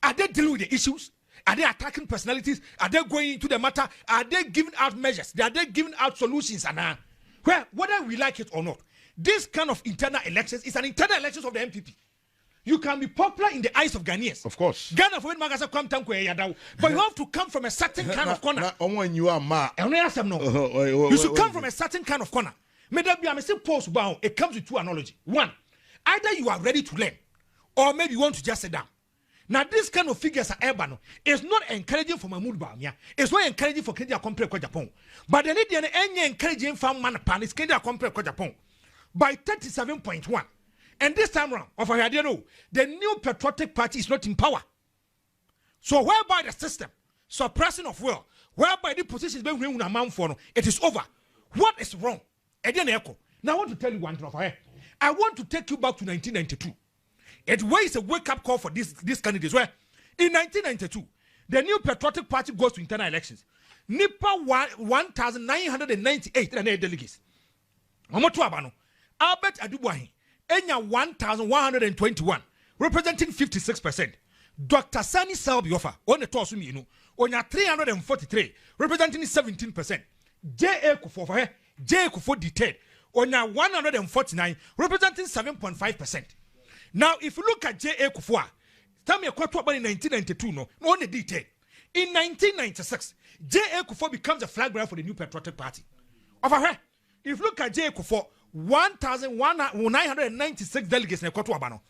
Are they dealing with the issues? Are they attacking personalities? Are they going into the matter? Are they giving out measures? Are they giving out solutions? And well, whether we like it or not, this kind of internal elections is an internal elections of the NPP. You can be popular in the eyes of Ghanaians. Of course. Ghana for come but you have to come from a certain kind of corner. You should come from a certain kind of corner. It comes with two analogy. One, either you are ready to learn, or maybe you want to just sit down. Now, this kind of figures are urban. It's not encouraging for Mahmoud Bawumia. It's not encouraging for Kenya Compre Agyapong. But the need any encouraging for man pan is Kenya Compre Agyapong by 37.1. And this time around, the new patriotic party is not in power. So whereby the system, suppressing of will, whereby the position is being amount for it is over. What is wrong? Now I want to tell you one thing. I want to take you back to 1992. It was a wake-up call for these candidates. Where in 1992, the new patriotic party goes to internal elections. Nipa 1,998 delegates. Albert Adubuahi, Enya 1,121, representing 56%. Dr. Sani Salbiofa, on the Tosumino, Onya 343, representing 17%. J.A. Kufour, Kufour detailed, Onya 149, representing 7.5%. Now, if you look at J.A. Kufour, tell me a quarter about in 1992, no only detail. In 1996, J.A. Kufour becomes a flag bearer for the new patriotic party. Over here, if you look at J.A. Kufour, 1,996 delegates in a quarter abano.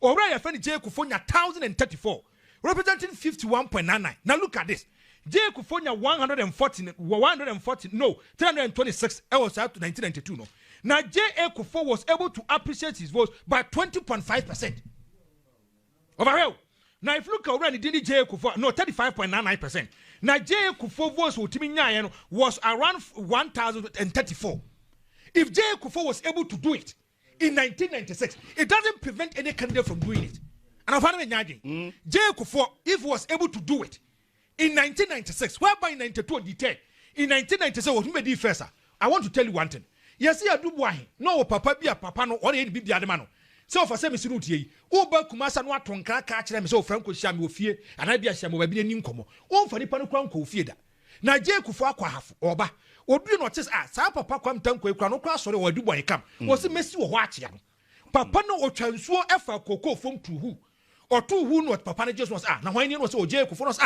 Already, I find J.A. Kufour 1,034, representing 51.99. Now look at this. J. Kufour 326 was up to 1992 no. Now J.A. Kufour was able to appreciate his votes by 20.5%. Over here. Now if you look around the J.A. Kufour, no 35.99%. Now J.A. Kufour votes was around 1,034. If J.A. Kufour was able to do it in 1996, it doesn't prevent any candidate from doing it. And I found J.A. Kufour, if he was able to do it in 1996, whereby in 92 detail, in 1996 was made first. I want to tell you one thing. Yes, I do why. No, papa be a papa no or any be the man. So for some minutes, Uber Kumasa no tonka catch them so Franco Shamu fear, and I be a shamu be an income. Oh, for the Panuquanco feeder. Now J. Kufour half oba. Or do not just ask, Sa papa come tanko crano cross or do boy come. Was it messy or watch yam? Papa no or transfer effort cocoa from to who? Or two who not papa just was now when you was so J. Kufour was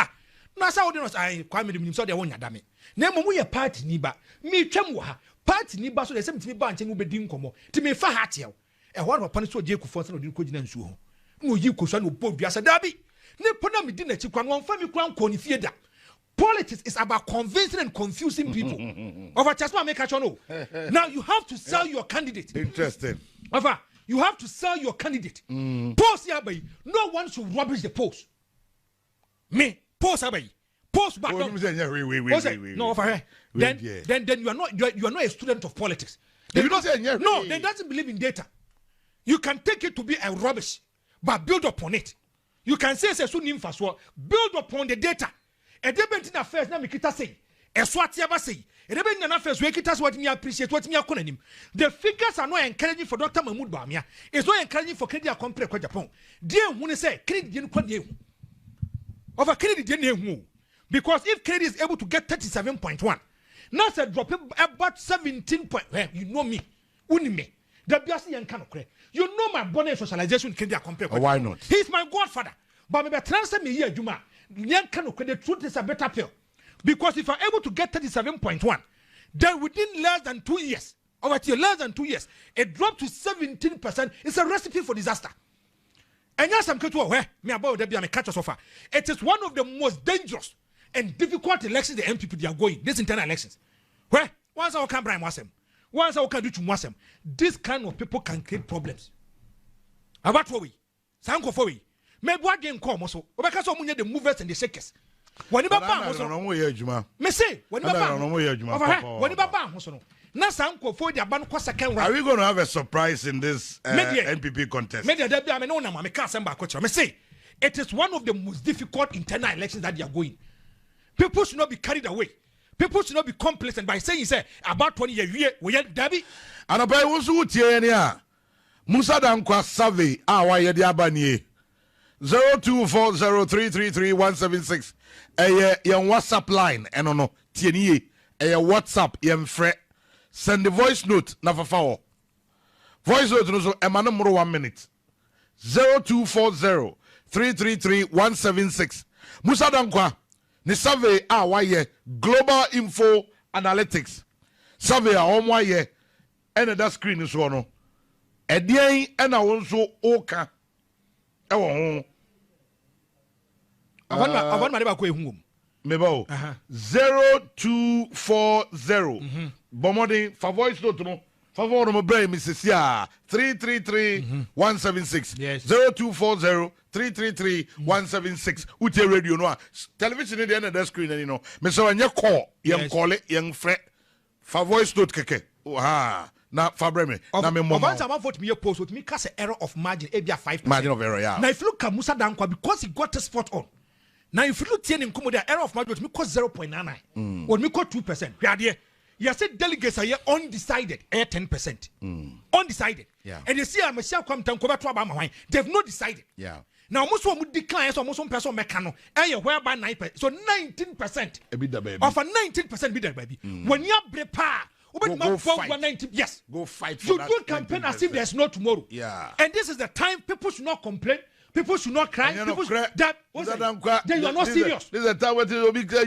na sa wodi no I kwame dem so de wonya dame na mom ye party ni ba me twam wo ha party ni ba so de sem timi ba nchen wo bedi nkomo ti me fa ha tiew e ho papa no so Je Kufour so no de ko gina nsuo ho no yi ko so no bo biasa dabi ne pona me di na chi kwan won fa me kwan ko ni fie da. Politics is about convincing and confusing people. Over just make a no. Now you have to sell your candidate. Interesting. Over you have to sell your candidate. Post here by no one should rubbish the post. Me post away. Post back. No, over here. Then you are not a student of politics. They doesn't believe in data. You can take it to be a rubbish, but build upon it. You can say build upon the data. A debate affairs na mikita say. A swat yaba say. A debate affairs we kita what me appreciate what me akonanim. The figures are not encouraging for Dr. Mahmoud Bawumia. It's not encouraging for Kenya compare kwa Agyapong. Dear who say credit didn't kwa dear. Over credit didn't because if Kennedy is able to get 37.1, now say drop about 17 point. Well, you know me, me. You know my bonus socialization Kennedy compare. Why not? He's my godfather. But me transfer me here, Juma. The truth is a better pill. Because if I'm able to get 37.1, then within less than 2 years, over to less than 2 years, it dropped to 17%. It's a recipe for disaster. And yes, I'm going to where me about the be catch so far. It is one of the most dangerous and difficult elections the NPP they are going. These internal elections. Where once I can bribe Wasem, once I can do to Wasem, this kind of people can create problems. About what we, Sanko for we, maybe what game come also. Because of the movers and the shakers. When you bam, me say when you bam, when you bam, also. Now Sanko for the ban second round. Are we going to have a surprise in this NPP contest? Media that I know now. I can't send back. Me say it is one of the most difficult internal elections that they are going. People should not be carried away. People should not be complacent by saying, say, about 20 years, we had Debbie. And a boy was who Tiania Musa Dankwa survey, why you diabani 0240333176. Your WhatsApp line, and no, Tiani, a WhatsApp, yam fret. Send the voice note, Nafafawo. Voice note, no, so, a man 1 minute. 0240333176. Musa Dankwa. The survey why global info analytics survey why and that screen is one and also oka I want my Mebo 0240 Bomodi for voice note no favor no brain Mrs. Ya 333-176 yes 0240-333-176 Ute radio no television in the end of the screen you know me so anya call young call it young friend for voice note keke na fabreme na me mo once about vote me post with me cause error of margin e bia 5% margin of error yeah now if you look at Musa Dankwa because he got the spot on now if you look ten in the error of margin me cause 0.99 or me cause 2% hwade you said delegates are undecided 10%. Undecided. Yeah. And you see I'm a shall come down cover to Obama. They've not decided. Yeah. Now most of them decline so almost one person mechano. And you whereby 9%. So 19%. A bit the baby. Of a 19% be that baby. When you prepare go fight. 190, yes. Go fight for you that. You do campaign as if there's no tomorrow. Yeah. And this is the time people should not complain. People should not cry. People should, then you are not serious. This is a time where you be I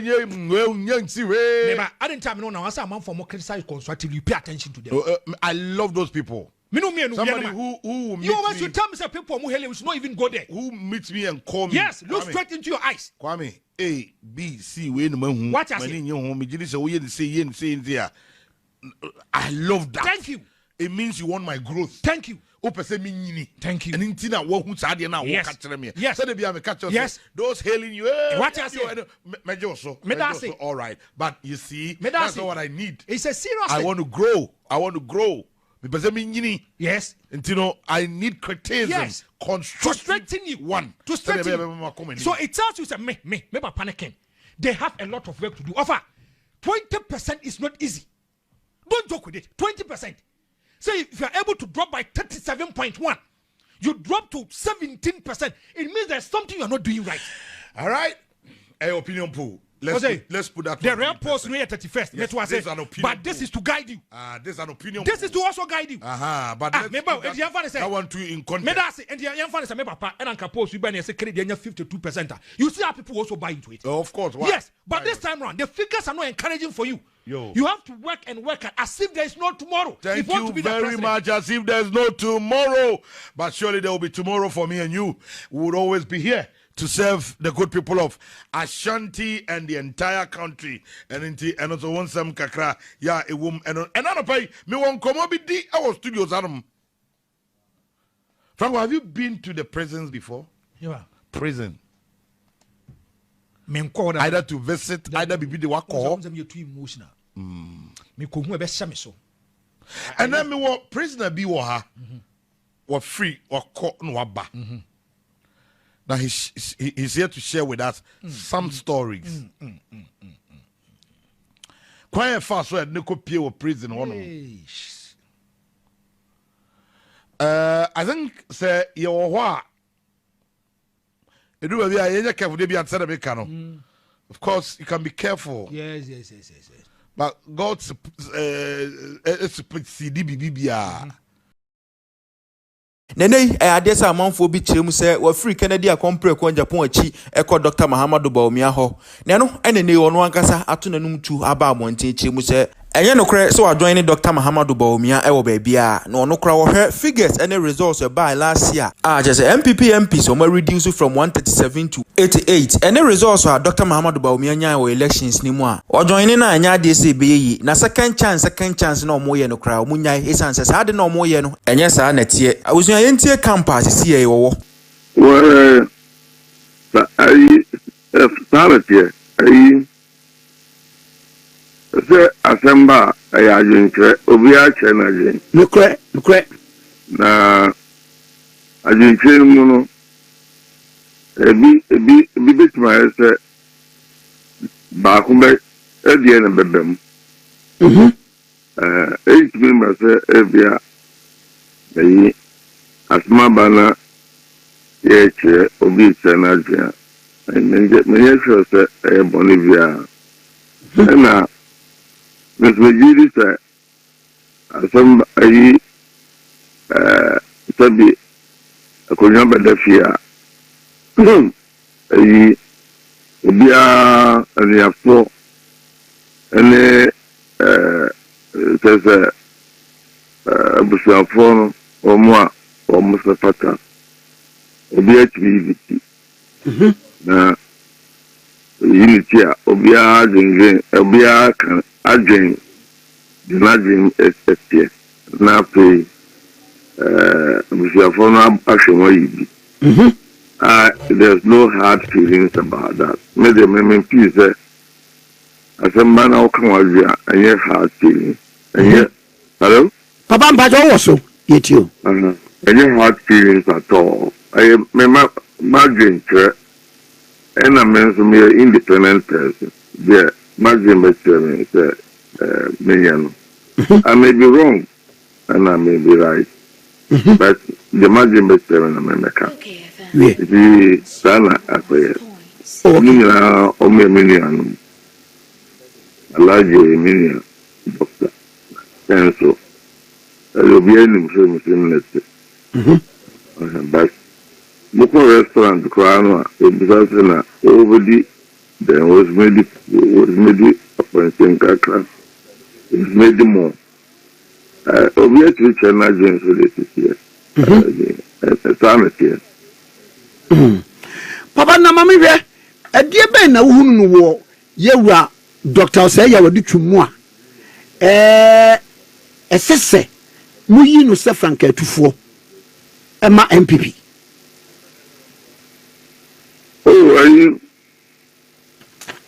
didn't tell me no now. I say I'm for more criticize constructively. Pay attention to them. I love those people. Somebody who meets you always me, should tell me that people who hell should not even go there. who meets me and call me. Yes, look Kwame, straight into your eyes. Kwame, A, B, C, we no man. What I say? I love that. Thank you. It means you want my growth. Thank you. Thank you. And Yes. Yes. So Yes. those hailing you. What I say? All right. But you see, that's not what I need. It's a serious I thing. want to grow. Because Yes. and I need criticism. Yes. To strengthen you. To strengthen you. So it tells you that me panicking. They have a lot of work to do. Offer 20% is not easy. Don't joke with it. 20%. So if you are able to drop by 37.1, you drop to 17%. It means there's something you are not doing right. All right. A opinion pool. Let's put that. The real post near 31st. Yes, That's this is an opinion but this is to guide you. This is an opinion. This is to also guide you. But I want to in context. And the young fan is a papa and can post you by a secret 52%. You see how people also buy into it. Of course. Why? Yes, but this time around, the figures are not encouraging for you. You have to work and work as if there is no tomorrow. Thank you very much. As if there's no tomorrow. But surely there will be tomorrow for me and you. We would always be here to serve the good people of Ashanti and the entire country. And also want some kakra. Yeah, a woman. And I don't pay me one commodity. Our studios. Franco, have you been to the prisons before? Yeah. Prison. Either to visit, either be the work or. You're too emotional. And then me want prisoner be wa or free or caught no ba. Now he's here to share with us some stories. Quite fast, so I no copy or prison one. I think say you what. You do be careful. They be answer the cano. Of course, you can be careful. Yes. But God's CDBBBR. Nene adesa amanfo bi kyerem se wa free Canada compare ko Agyapong achi ekọ Dr. Bawumia ho. Ne no enene ono ankasa ato nanum tu aba amonten kyerem se enye no kre so join Dr. Bawumia e wo ba bia na ono kra wo hwe figures and results by last year. Just NPP MPs so reduce from 137 to 88. And the results are Dr. Bawumia nya wo elections ni mu a. O join na anya de se be yi na second chance na omo ye no kra omo nya esanse sa de na omo ye no enye sa na tie. Awusu yentie campus si ye wo. Well, I se asemba ya jinche obi a chena jin nukre na ajinche mu no ebi bitma se ba ko be edie na bebem ebi ma se ebia yi asma bana ye che obi chena jin me sure se Bolivia na Mesmejiri say some sabi akonya bedafia bia aliafo ene sese busuafo omo musafata obi activity na unity obia dingin obia kan Adrian, the Nadine SSP, now pay there's no hard feelings about that. May the amendment please as a man I'll come out here and yet hard feelings. And yet, hello? Papa Bajo also, yet you. And yet hard feelings at all. I am Margin, and I mention me an independent person. Yeah. Margin million. I may be wrong and I may be right. But the margin is 7 America. The Sana acquire. Million. A large million. Doctor. And so there will be any Muslim. But Moko restaurant, the Crown, it over the then was made appointing Kakra. It was made more. obi atiri na James for this year. Papa na mama hwe adie ben na wohunu no wo yewura Dr. Oseya wadi twumu a esese muyi no se Frank Atufuo ema NPP. Oh, ayi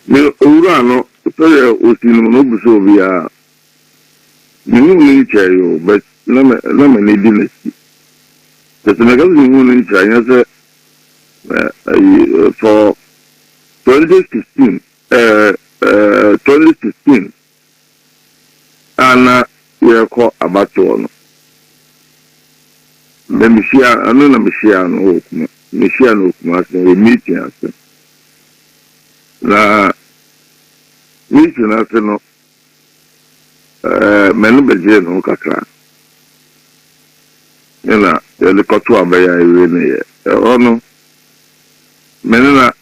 me owura no so osinu no buso bia ni chayo but na me ne dinasi. The Senegal in China for 2016, 2016, and we are called Abaton. The Michiano, we meet us. Now, meeting us, Menubeje no Kakra. The Kotu Abaya Ono Menina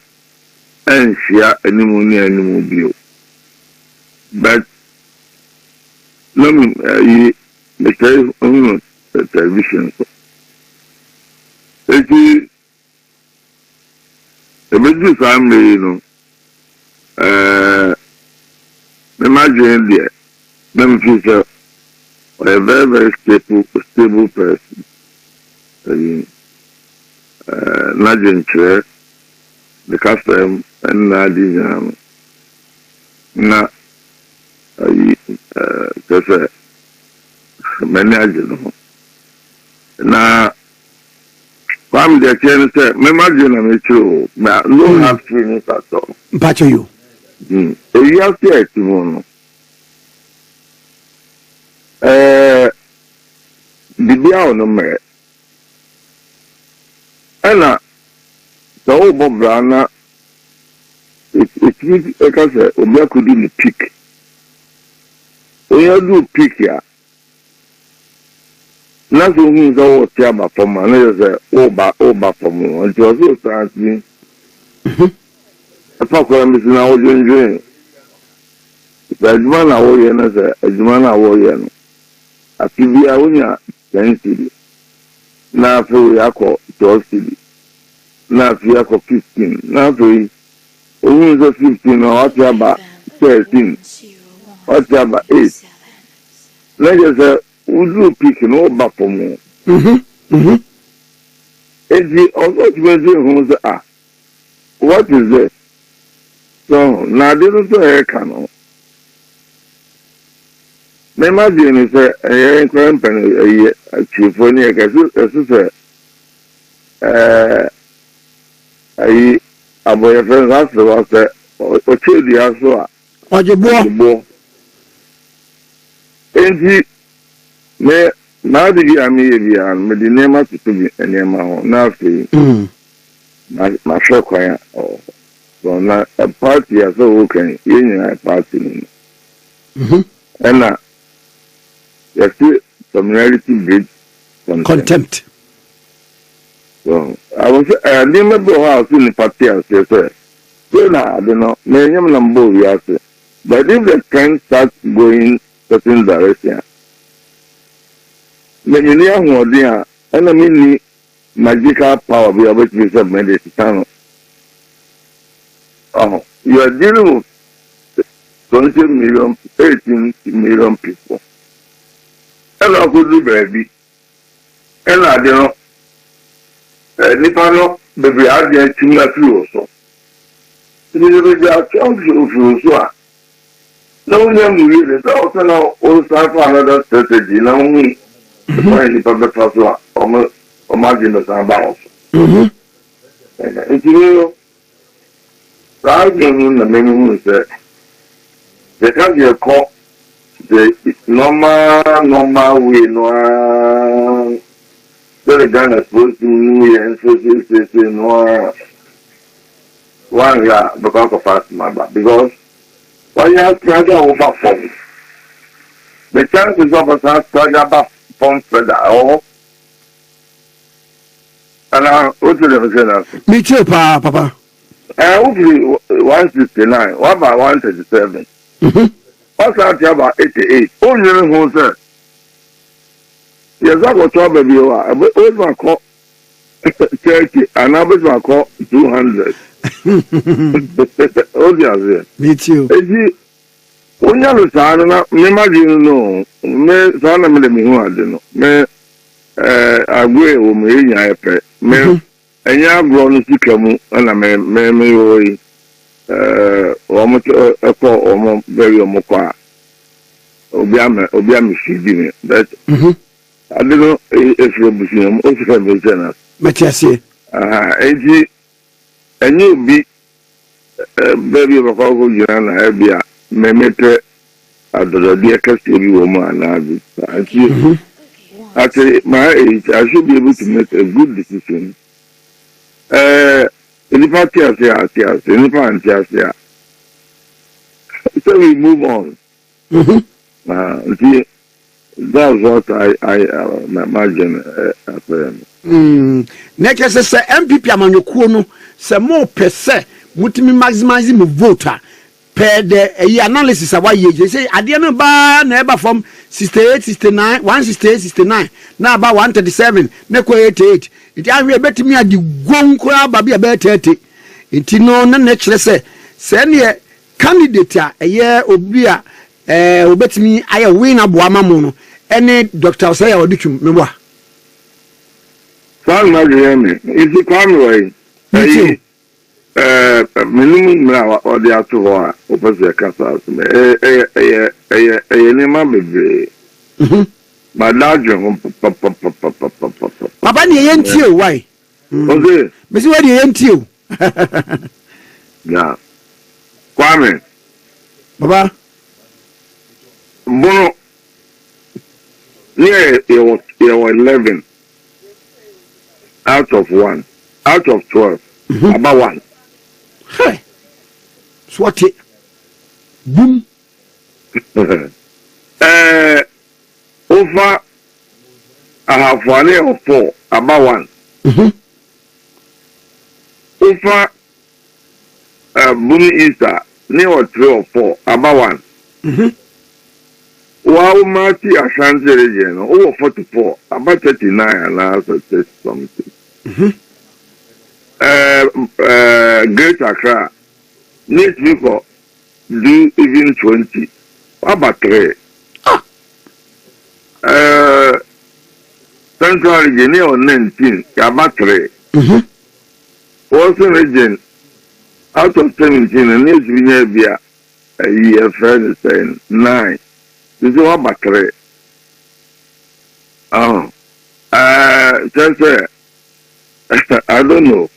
and Shia Animunia Animobio. But no, the television. It is a big family, imagine there, them future a very, very stable person. Najin chair, the custom and Nadine na just managing na I'm the chance say me imagine me true no have training at all Mpacho you you have to tomorrow Bibia no me Ena so Bob Brana it means because Obia could do the peak. When you do peak here, nothing means all Tiaba from another Oba from one. It was so transmitting. A program is now doing. The Jumana warrior, a Jumana warrior. A Pibia Unia, City. Now for Yako, George City. Now for Yako 15. Now for 15 or whatever 13. Whatever 8. Let us say, we do pick no back for more. And the other who say, what is this? So now they don't say, Cano. Imagine is a company, a chief for near a boyfriend has was a child, Agyapong. And he may now the Amia and the name of the name of now, my shock or so now a party as so okay, in a party. And now, there's still familiarity bridge contempt. So I was remember how in the party as you said. So now I don't know, many number we are saying. But if the trend starts going certain direction, many more there, and I mean magical power be able to be medicine. Oh, you are dealing with 20 million, 18 million people. And I could do baby. And I don't know. Nipano, baby, I didn't think that you also. It is a chance of you. No one really thought now all start for another strategy. Now, only the public house or margin of some bounce. And you know, the minimum is that they can't be a call the normal way, no. The Ghana supposed to me and so no one year because of fast mother because when you have to over form the chances of us struggle from further or and I what do you say? Me too, Papa. Hopefully 169, what about 137? What's out here about 88? Only who said Yes, I got to baby. Where's my call? 30, and I was my call 200. Oh, yes, me too. When you understand, me imagine no, me son of me who I don't know. Me, agree with me, I pay. Me, and you have grown to come, and I may, almost a call or very almost. Obiame feeding but I don't know if you're Muslim, also have a general. Matiasi. And you be baby of a call, you and I may make at the dear custody woman. At my age, I should be able to make a good decision. In the party, in the party, so we move on. That's what I imagine. Next is MPP Amanyokuno, some more per se, mutimi maximizing voter per the analysis of why you say, I didn't buy never from 68, 69, 168, 69, now about 137, Neko 88. It has a better me at the Gonqua Baby about 30. It no natural say, send ye candidate a year obia. Obetimi aye win aboama mu no ene Dr. Osaya Odichum memwa San Magriemi is the conway minimum now or the ato ho opose kasa ne ma bebe ma dajo papa ne yenti o why oze me si we de yenti o ya Kwame baba Bono, yeah, it was 11 out of 1, out of 12, about 1. Hey, swat it. Boom. Over I have 1 or 4, about 1. Over Boom Easter, near 3 or 4, about 1. Wow, Marty Ashanti region, over 44, about 39, and I also said something. Great Accra, next week do even 20, about 3. Central region, 19, about 3. Western region, out of 17, and next week, be a year, friend saying 9. This is what battery. Just I don't know.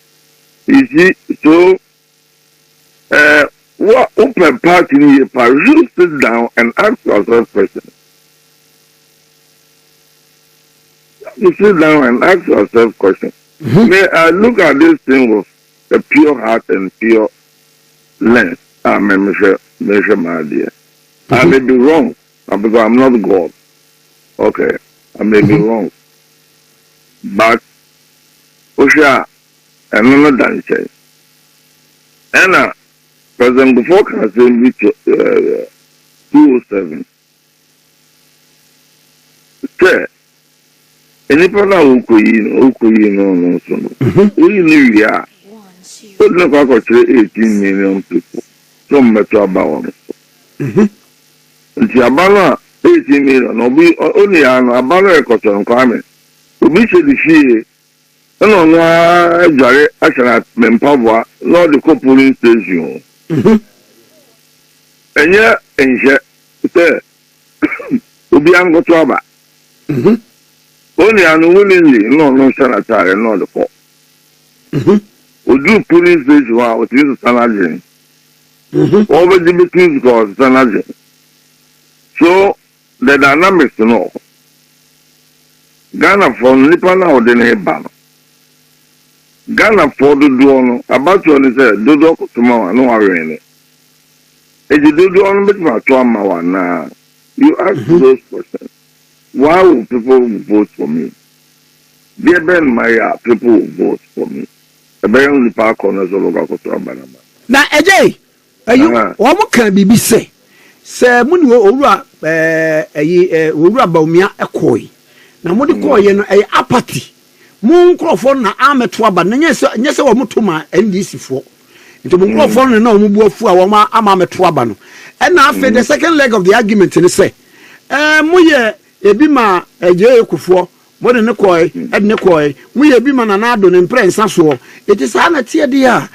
You see, so what open party here? You sit down and ask yourself questions. You sit down and ask yourself questions. May I look at this thing with a pure heart and pure lens? I may measure my idea. I may be wrong. Because I'm not God. Okay, I may be wrong. But, Osha, I'm not done saying. And, President Kufour can say me 207. Say, any person who could no, we knew we are. But look, I got 18 million people. Some matter about them. Nti abana 18 million obi only abana ekoton kwame obi se di fie no no ajare asana mempabwa no the polling station enye enje te obi an go to aba only anu willingly no sanitary no the call odu polling station wa o ti sanitary over the between because sanitary. So the dynamics no. Ghana for nipa na odene ban. Ghana for the do about you say do tomorrow no worry. If you do on bit ma to ama na you ask those questions. Why will people vote for me? There ben my people will vote for me. The ben the park corners of local to Abanama. Na AJ, you what can be say? Sɛ muni owura owura Bawumia ekoi na mo de call ye no e apathy mo nkrofo na ameto aba na nyese wo motoma NDC fo nti mo nkrofo no na mo bu afu a wo ma ama meto aba no and after the second leg of the argument ni say mo ye ebi ma eje Kufour mo de ne koy ne koy mo ye bi ma na ado ne mprensa so eti sa na tie de a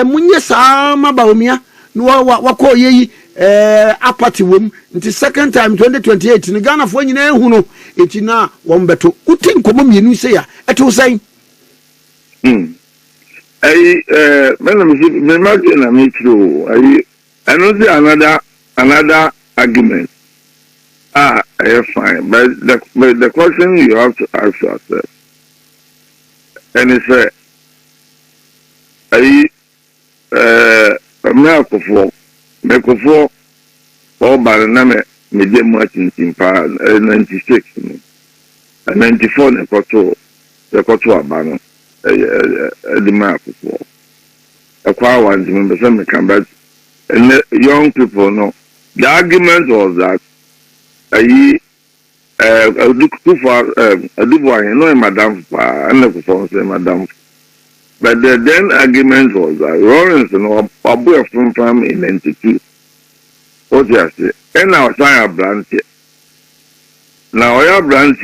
mo nye sa ma Bawumia no wa call ye apathy wom nti second time 2028 ni Ghana fo nyina ehu no eti na wo mbeto uti nkomo mienu se ya eto sai me imagine na me true another argument fine but the question you have to ask yourself and it's me Kufour all by me dem much in 96 94 ne koto abano the map for a quiet one remember some come back and young people know the argument was that look too far madam madam but the then argument was that Lawrence from in 92 what you say and now I branch now I branch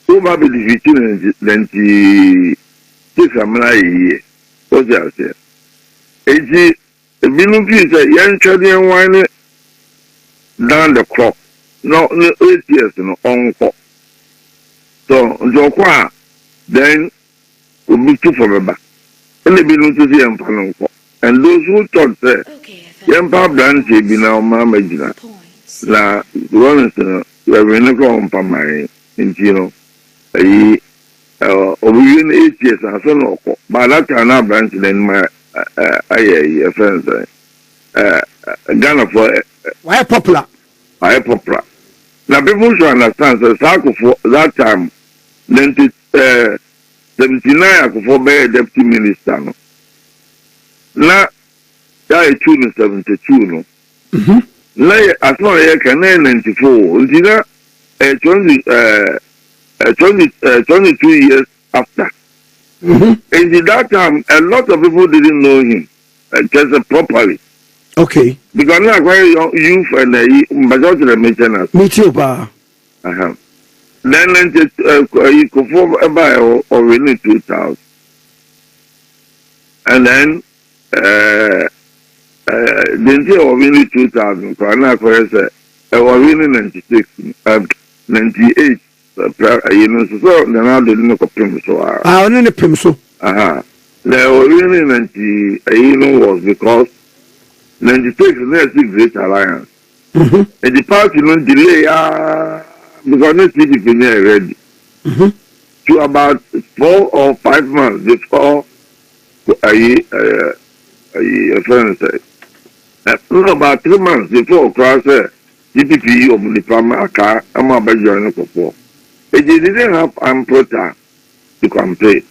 who might be defeating 96 year what you say it's a minimum piece a young children wine down the clock no 8 years no on so then will be too forever. And they belong to the Empire. And those who thought that the Empire branch be now Mamma La Ronson, we have been a grown Pamari in Gino. Over 8 years, I saw no. By that time, I branch then my friends. Ghana for why popular? Why popular? Now, people should understand that that time, then 79 Kufour be deputy minister no na ya 72 no na as no ye kan 94 ndina 22 years after and that time a lot of people didn't know him just properly okay because now quite youth and majority of the maintenance me too pa then Kufour buy or winning 2000 and then then they were winning 2000 Kwana say or winning 96 98 you know so now they didn't compare so only the pim so they were winning 90 you know was because 96 is a great alliance and the party no delay because this PDP is ready to about 4 or 5 months before friend said about 3 months before cross PDP of the farmer car I'm about joining Kufour. They didn't have ample time to campaign.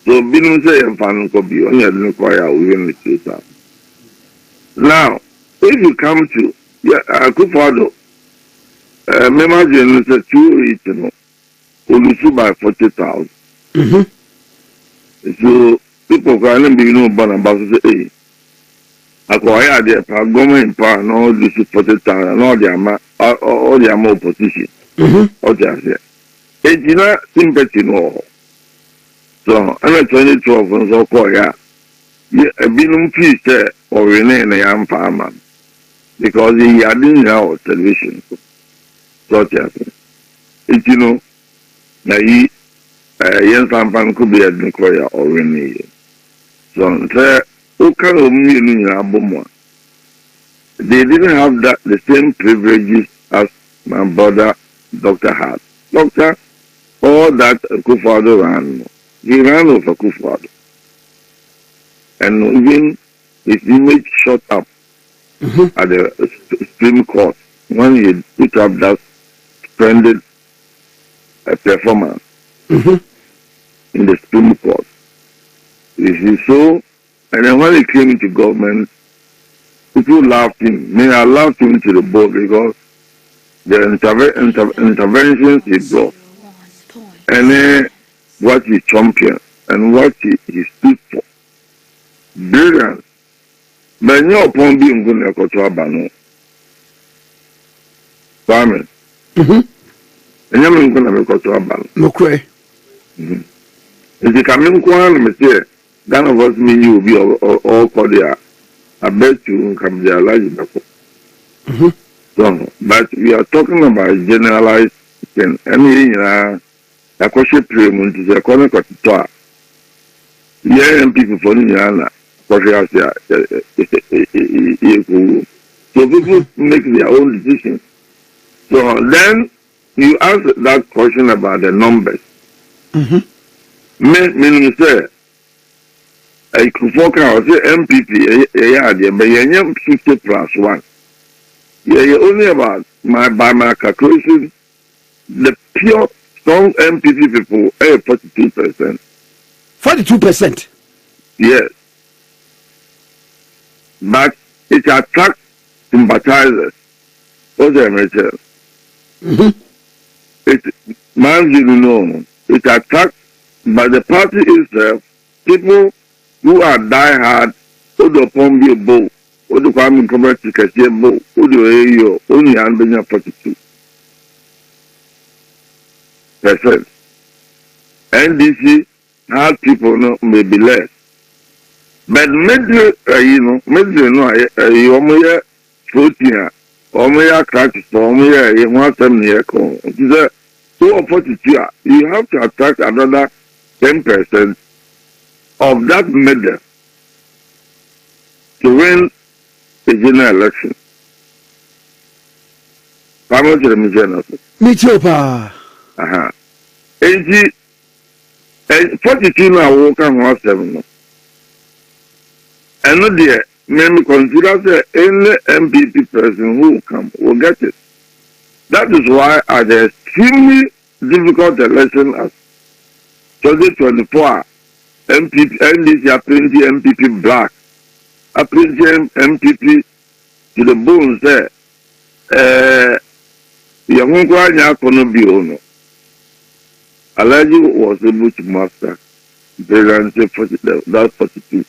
So Binu say and Fan could be only didn't require within the 2000. Now, if you come to Kufour imagine it's a 2 only by 40,000. So people can be born about to say, hey, I acquire the government power and all this 40,000 and all the opposition. What I say, it's not sympathy no. So, and 2012 and so called, yeah, a minimum piece or remain a young farmer because he hadn't know television. So, it's you know, young sampan could be a nuclear or renee. So, who can they didn't have that the same privileges as my brother Doctor had. Doctor, all that Kufour ran, he ran over Kufour. And even his image shot up at the Supreme Court when he put up that splendid performance in the Supreme Court. This is so, and then when he came into government, people laughed him. I laughed him to the board because the interventions he brought, and what he championed, and what he stood for. Brilliant. But no upon being going to go to Abano. Farming. And you're going to go to Abano. Okay. If you come in, Monsieur, none of us mean you will be all Korea. I bet you can be alive. So, but we are talking about generalized thing. Any a question premium to the economic to yeah, people for Indiana. So people make their own decisions. So then you ask that question about the numbers. Meaning say a Kufour can say NPP but you 50 plus 1. Yeah, only about by my calculation, the pure strong NPP people are 42%. 42%. Yes. But it attracts sympathizers. What's the message? It, man, you know, it attracts, but the party itself, people who are diehard, who do upon be a bow, who do come in commerce to catch a bow, who do a only under 42%. NDC has people no maybe less. But middle, middle no, you floating, crackers, you want them near cone. So 42, you have to attract another 10% of that middle to win a general election. How much is the general? Me too, pa. 42 now walk on 7. And no dear, may consider that any NPP person who will come will get it. That is why at the extremely difficult election as 2024, NPP, NDC apprentice NPP black, apprentice MPP to the bones there. Yahunqua Nyakono Biono. Alaji was able to master that 42.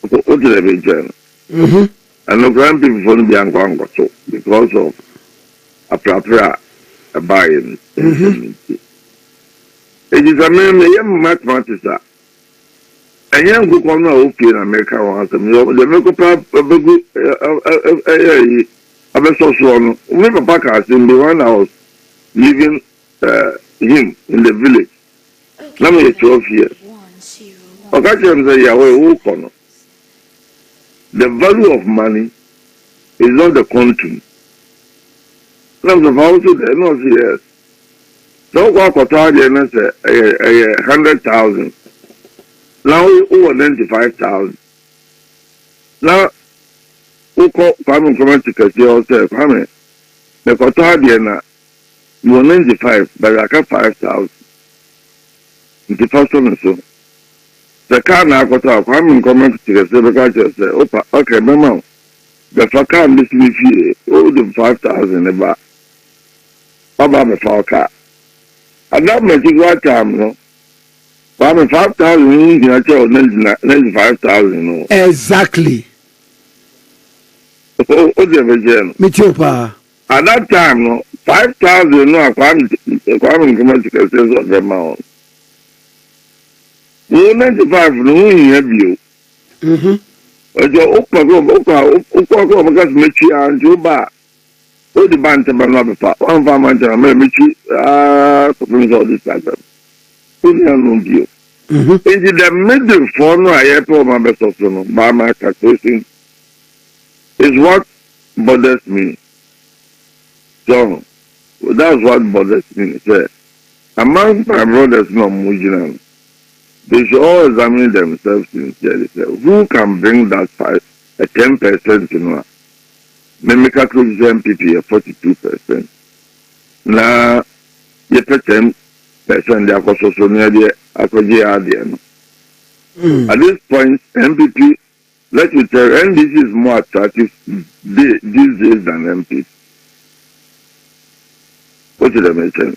What did I be and the grand people for the young one so because of a proper buying. It is a young mathematics. A young good one okay in America wants them. The medical I was so never back as in the one house living him in the village. Now me 12 years. Occasion say Yahweh. The value of money is not the quantum. Some of also they know yes. Don't walk out there and say 100,000. Now over 95,000. Now who call farming community to yourself, farming. The Cotadiana, you are 95, but I got 5,000. The first one is so. The car now got out, farming community to yourself, okay, Mama, the car this me oh, the 5,000 about. Baba, my car. I got my cigarette time, no. Farming 5,000, you tell 95,000, no. Exactly. Me too, pa. At that time, no, 5,000 no, Kwame commercial sales of the amount. We 95 no, we have you. But your Oka, because Michi and Juba, all the band to Banaba, one farmer, Michi, all this type of. Who know you? In the middle for no, I have my best of them, by my calculation. Is what bothers me. So, that's what bothers me. Say, among my brothers, no Mujinal, they should all examine themselves sincerely. Say, who can bring that 10% to know? Memeka Christian NPP 42%. Now, you pay 10%, they are also near the Akoji. At this point, NPP. Let me tell you, NDC is more attractive these days than NPP. What did I mention?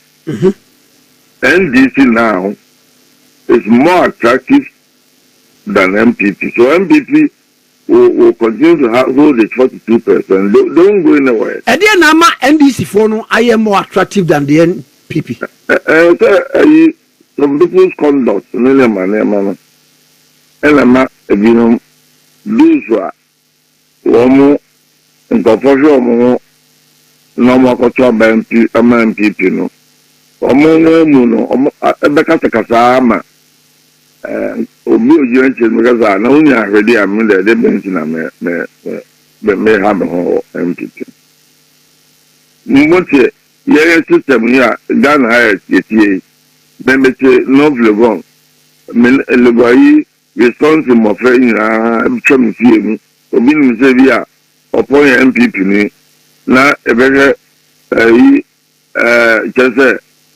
NDC now is more attractive than MPP. So MPP will continue to hold the 42%. Don't go anywhere. And then Nama NDC for no, I am more attractive than the NPP. Some people's conduct, and I'm those who are more in proportion no more control by MPP, no. Bekasama obi ojiranche because I know you already am in the benchina me have MPP. Mmote ye system here Ghana HTA memete no vlogon men legoyi responsible mo fe yin twam fie mu obi nim se bia upon MPP ni na ebere just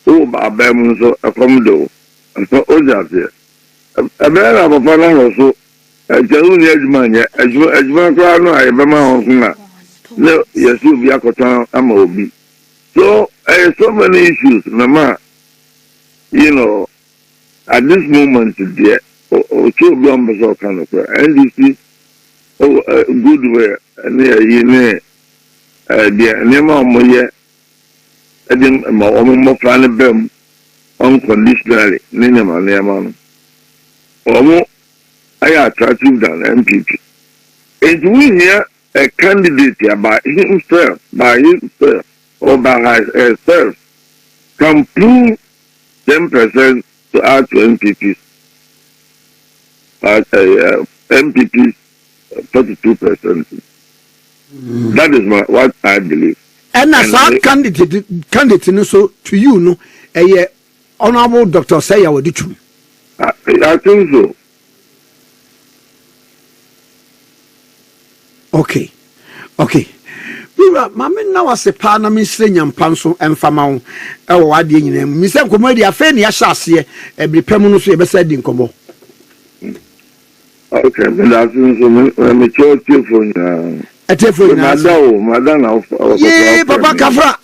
oh, Babam so a commodore, and so Ojas. A man of a father also, a Jalun Edgemania, as one crown, I remember on no, yes, you be a coton, I'm obi. So, I have so many issues, Mama. You know, at this moment, dear, or two numbers of kind of NDC, good way, near you near, dear, name of my I didn't more plan them unconditionally. Name man. I attractive than MPP. It we hear a candidate here by himself, or by herself, can prove 10% to add to MPP. MPP 42%. That is what I believe. And as our candidate, so to you, no, a honorable Dr. Saya would do. I think so. Okay. Mamma now as a partner, Miss Linyam Panso and Famau, oh, I didn't name Mr. Comedia Fanny Ashasia, every permanent ever said in Combo. Okay, but that's a mature for a telephone, Madame, yeah, Papa Cafra.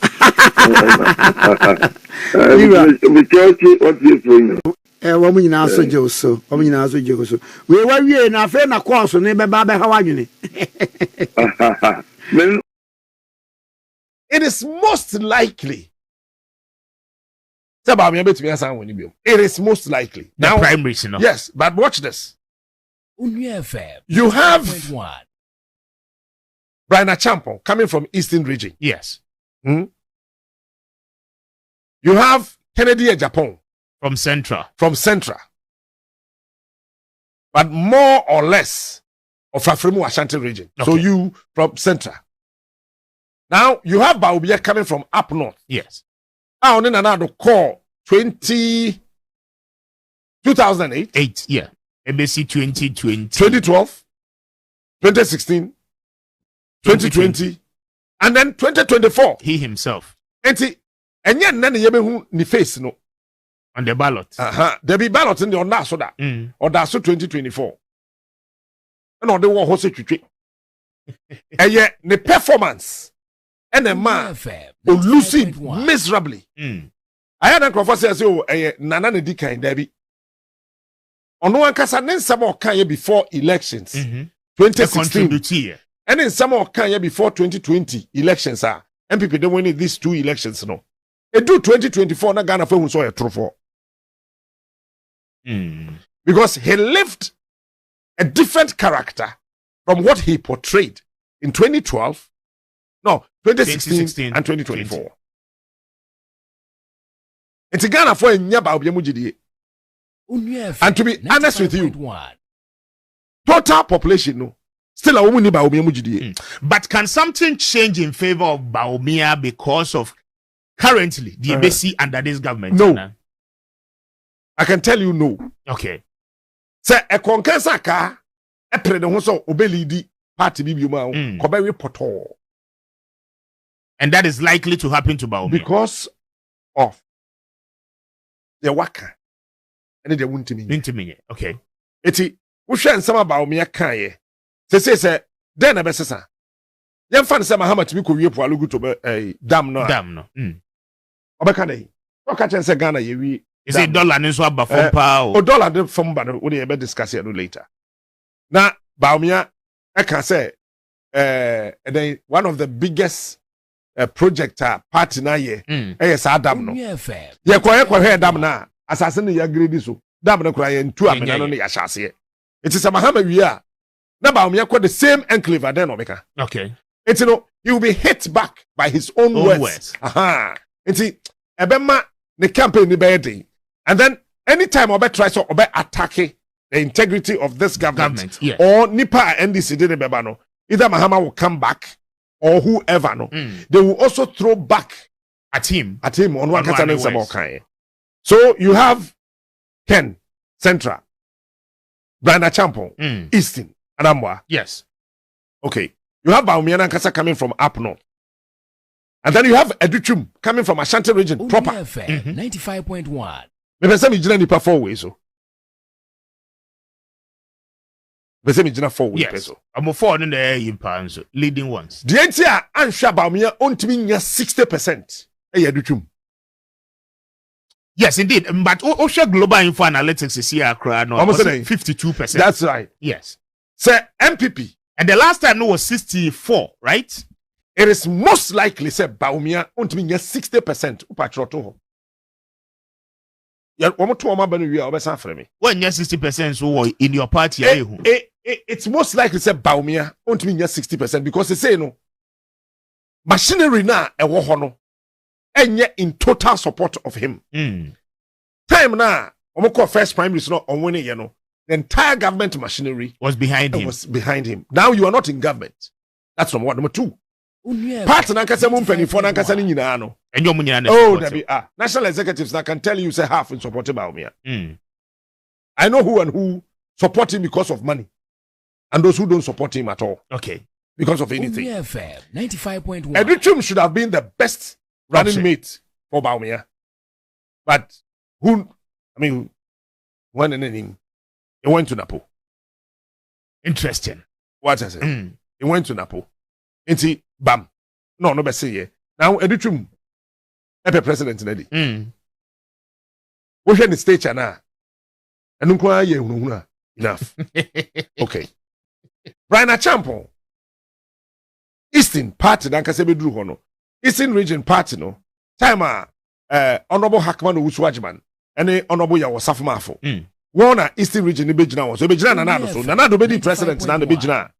What you doing? A woman in answer Joso, woman in answer Joso. We were here in our friend across, and never Baba Hawaii. It is most likely. It is most likely. Now, primaries, you know. Yes, but watch this. You have Brian Agyapong coming from Eastern region. Yes. You have Kennedy Agyapong from Central. But more or less of Afrimu Ashanti region. Okay. So you from Central. Now you have Bawumia coming from up north. Yes. Now on another call 2008. Yeah. ABC 2020. 2012. 2016. 2020. And then 2024. He himself. And yet none of ni face no. On the ballot. There be ballot in the on that so that. Or that's 2024. And on the war hose to and yet the performance and the man will lose it miserably. I had a professor say, oh, Nana Nedika in Debbie. On one case, and then some more can before elections. 2016. And then some more can before 2020 elections are. NPP don't win these two elections, no. They do 2024, not Ghana for saw a trophy. Because he lived a different character from what he portrayed in 2012, 2016 and 2024. It's Ghana for a nyaba obiamujidi. And to be honest with you, total population, no, still a woman about obiamujidi. But can something change in favor of Bawumia because of currently the embassy under this government? No. I can tell you no. Okay. Say a conkensa car, a predominant obelidi party bibiuma, Kobe poto. And that is likely to happen to Bawumia. Because of the waka. And they won't mean. Okay. Eti, we share some about Bawumia kaye. Say, then a bessesa. Yan fan sama how much we could be a dam no. obeka dey oka chen say Ghana yewi is it dollar nso aba from pa o dollar dey from ba no we dey discuss it later na Bawumia eka say then one of the biggest project party na ye yes Adam no ye kwa dam na asase ne ya grade so dam na kura ye ntu amena no ne ya hyase it is a mahama wi na Bawumia kwa the same enclave then obeka okay it's he will be hit back by his own words. Aha. It's ebema the campaign ni bedi. And then anytime obe try so obe attack the integrity of this government yes. or Nipa NDC did no, either Mahama will come back or whoever no. They will also throw back at him on one kind. So you have Ken Central, Brian Agyapong, Eastern, Anambra. Yes. Okay. You have Bawumia Nankasa coming from up north. And then you have Educhum coming from Ashanti region proper. 95.1. Maybe some is nipa 4 ways so. Maybe some is 4 ways yes. I'm a 4 in the air in pounds leading ones. The NTA answer Bawumia ontimi nya 60%. Educhum. Yes, indeed. But Osha Global Info Analytics is here, almost 52%. That's right. Yes. Say NPP. And the last time it was 64, right? It is most likely say Bawumia ontimi nya 60% upatroto. Ya womo to oma banu wi a obesan frɛ me. When nya 60% so in your party it's most likely say Bawumia ontimi nya 60% because they say no machinery na ɛwɔ hɔ no enye in total support of him. Time na womo call first prime minister on winning ye no. The entire government machinery was behind him. Now you are not in government. That's number one. Number two. Party nankasa mu mpanifo nankasa ni nyina no. Enyo mu nyina oh, there national executives that can tell you say half in support Bawumia. I know who and who support him because of money. And those who don't support him at all. Okay. Because of anything. 95.1. Educhum should have been the best running mate for Bawumia. But when anything he went to Napo. Interesting. What I say? He went to Napo. Inti bam. No be say ye. Now Educhum epe president Nedi. We hear the stage na. Enu kwa ye hunhuna. Enough. Okay. Brian Agyapong. Eastern party dan kase be duru ho no. Eastern region party no. Time honorable Hackman Owusu-Agyeman ene honorable Yawo Safumafo. One Eastern region ni bejina won so bejina Nanado so Nanado be di president na bejina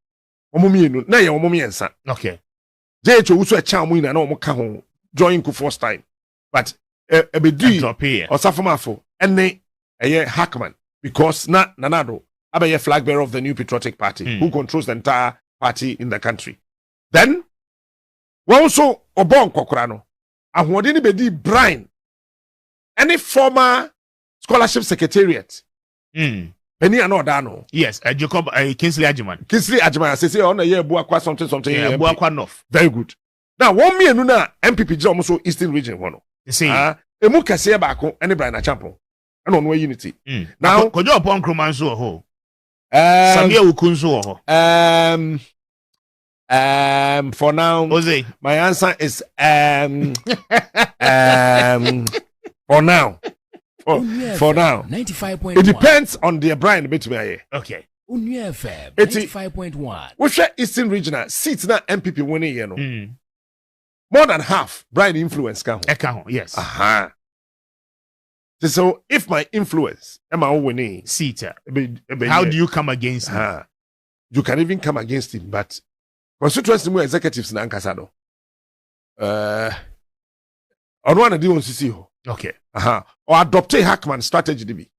omo mienu na ye omo miensa okay JH Owusu echa omo ina na omo ka ho join Kufour's time but ebedi Osafomafo ene eye Hackman because na Nanado abaye flag bearer of the new patriotic party who controls the entire party in the country then one so obon kokora no ahode ni bedi Brian any former scholarship secretariat Penny and Odano. Yes, Jacob Kingsley Agyeman. Kingsley Agyeman says on a year Buakwa something. Yeah, Buakwa North. Very good. Now 1 million nuna NPP jam also Eastern region one. You see, emu kase baako any Brian Agyapong. And on unity. Now kojo upon Kromanso ho. Samia Ukunso ho. For now, Jose, my answer is for now. For now, 95.1. It depends on the Brian between. Okay. Unia FM 95.1. Which Eastern regional seats na MPP winning you know. More than half Brian influence can. Yes. Aha. So if my influence am I winning seat, how do you come against him? You can even come against him, but constituency more executives na Ankasado. On one of the ones you see. Okay. Or adopt a Hackman strategy to be.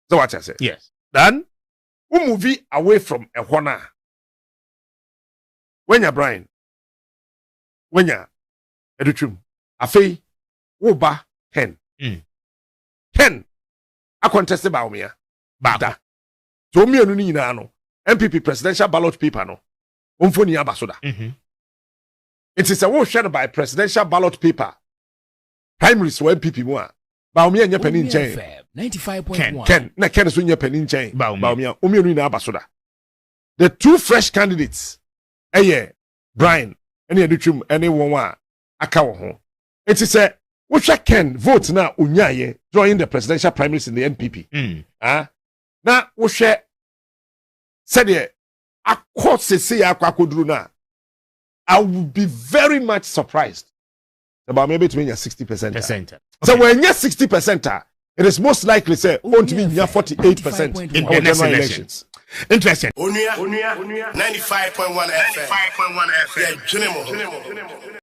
So what I say? Yes. Then we move away from a Hona. When you're Brian, when you're Educhum, Afe, Uba, Hen. Hen, I contested Bawumia. Bada. So me and you know, MPP presidential ballot paper no. Umfoni abasoda. It is a war shared by presidential ballot paper. Primaries for MPP mo a Bawumia nya panin chen 95.1 Ken so nya panin chen Bawumia omienu na abasoda the two fresh candidates Brian ene Educhum ene won a aka wo ho It is a which Ken vote now unyaye join the presidential primaries in the NPP. Now which said a court say akwadru na. I would be very much surprised about maybe to mean 60%. So when you're 60%, it is most likely say won't mean 48% in the next elections. Interesting. Bawumia 95.1 FM.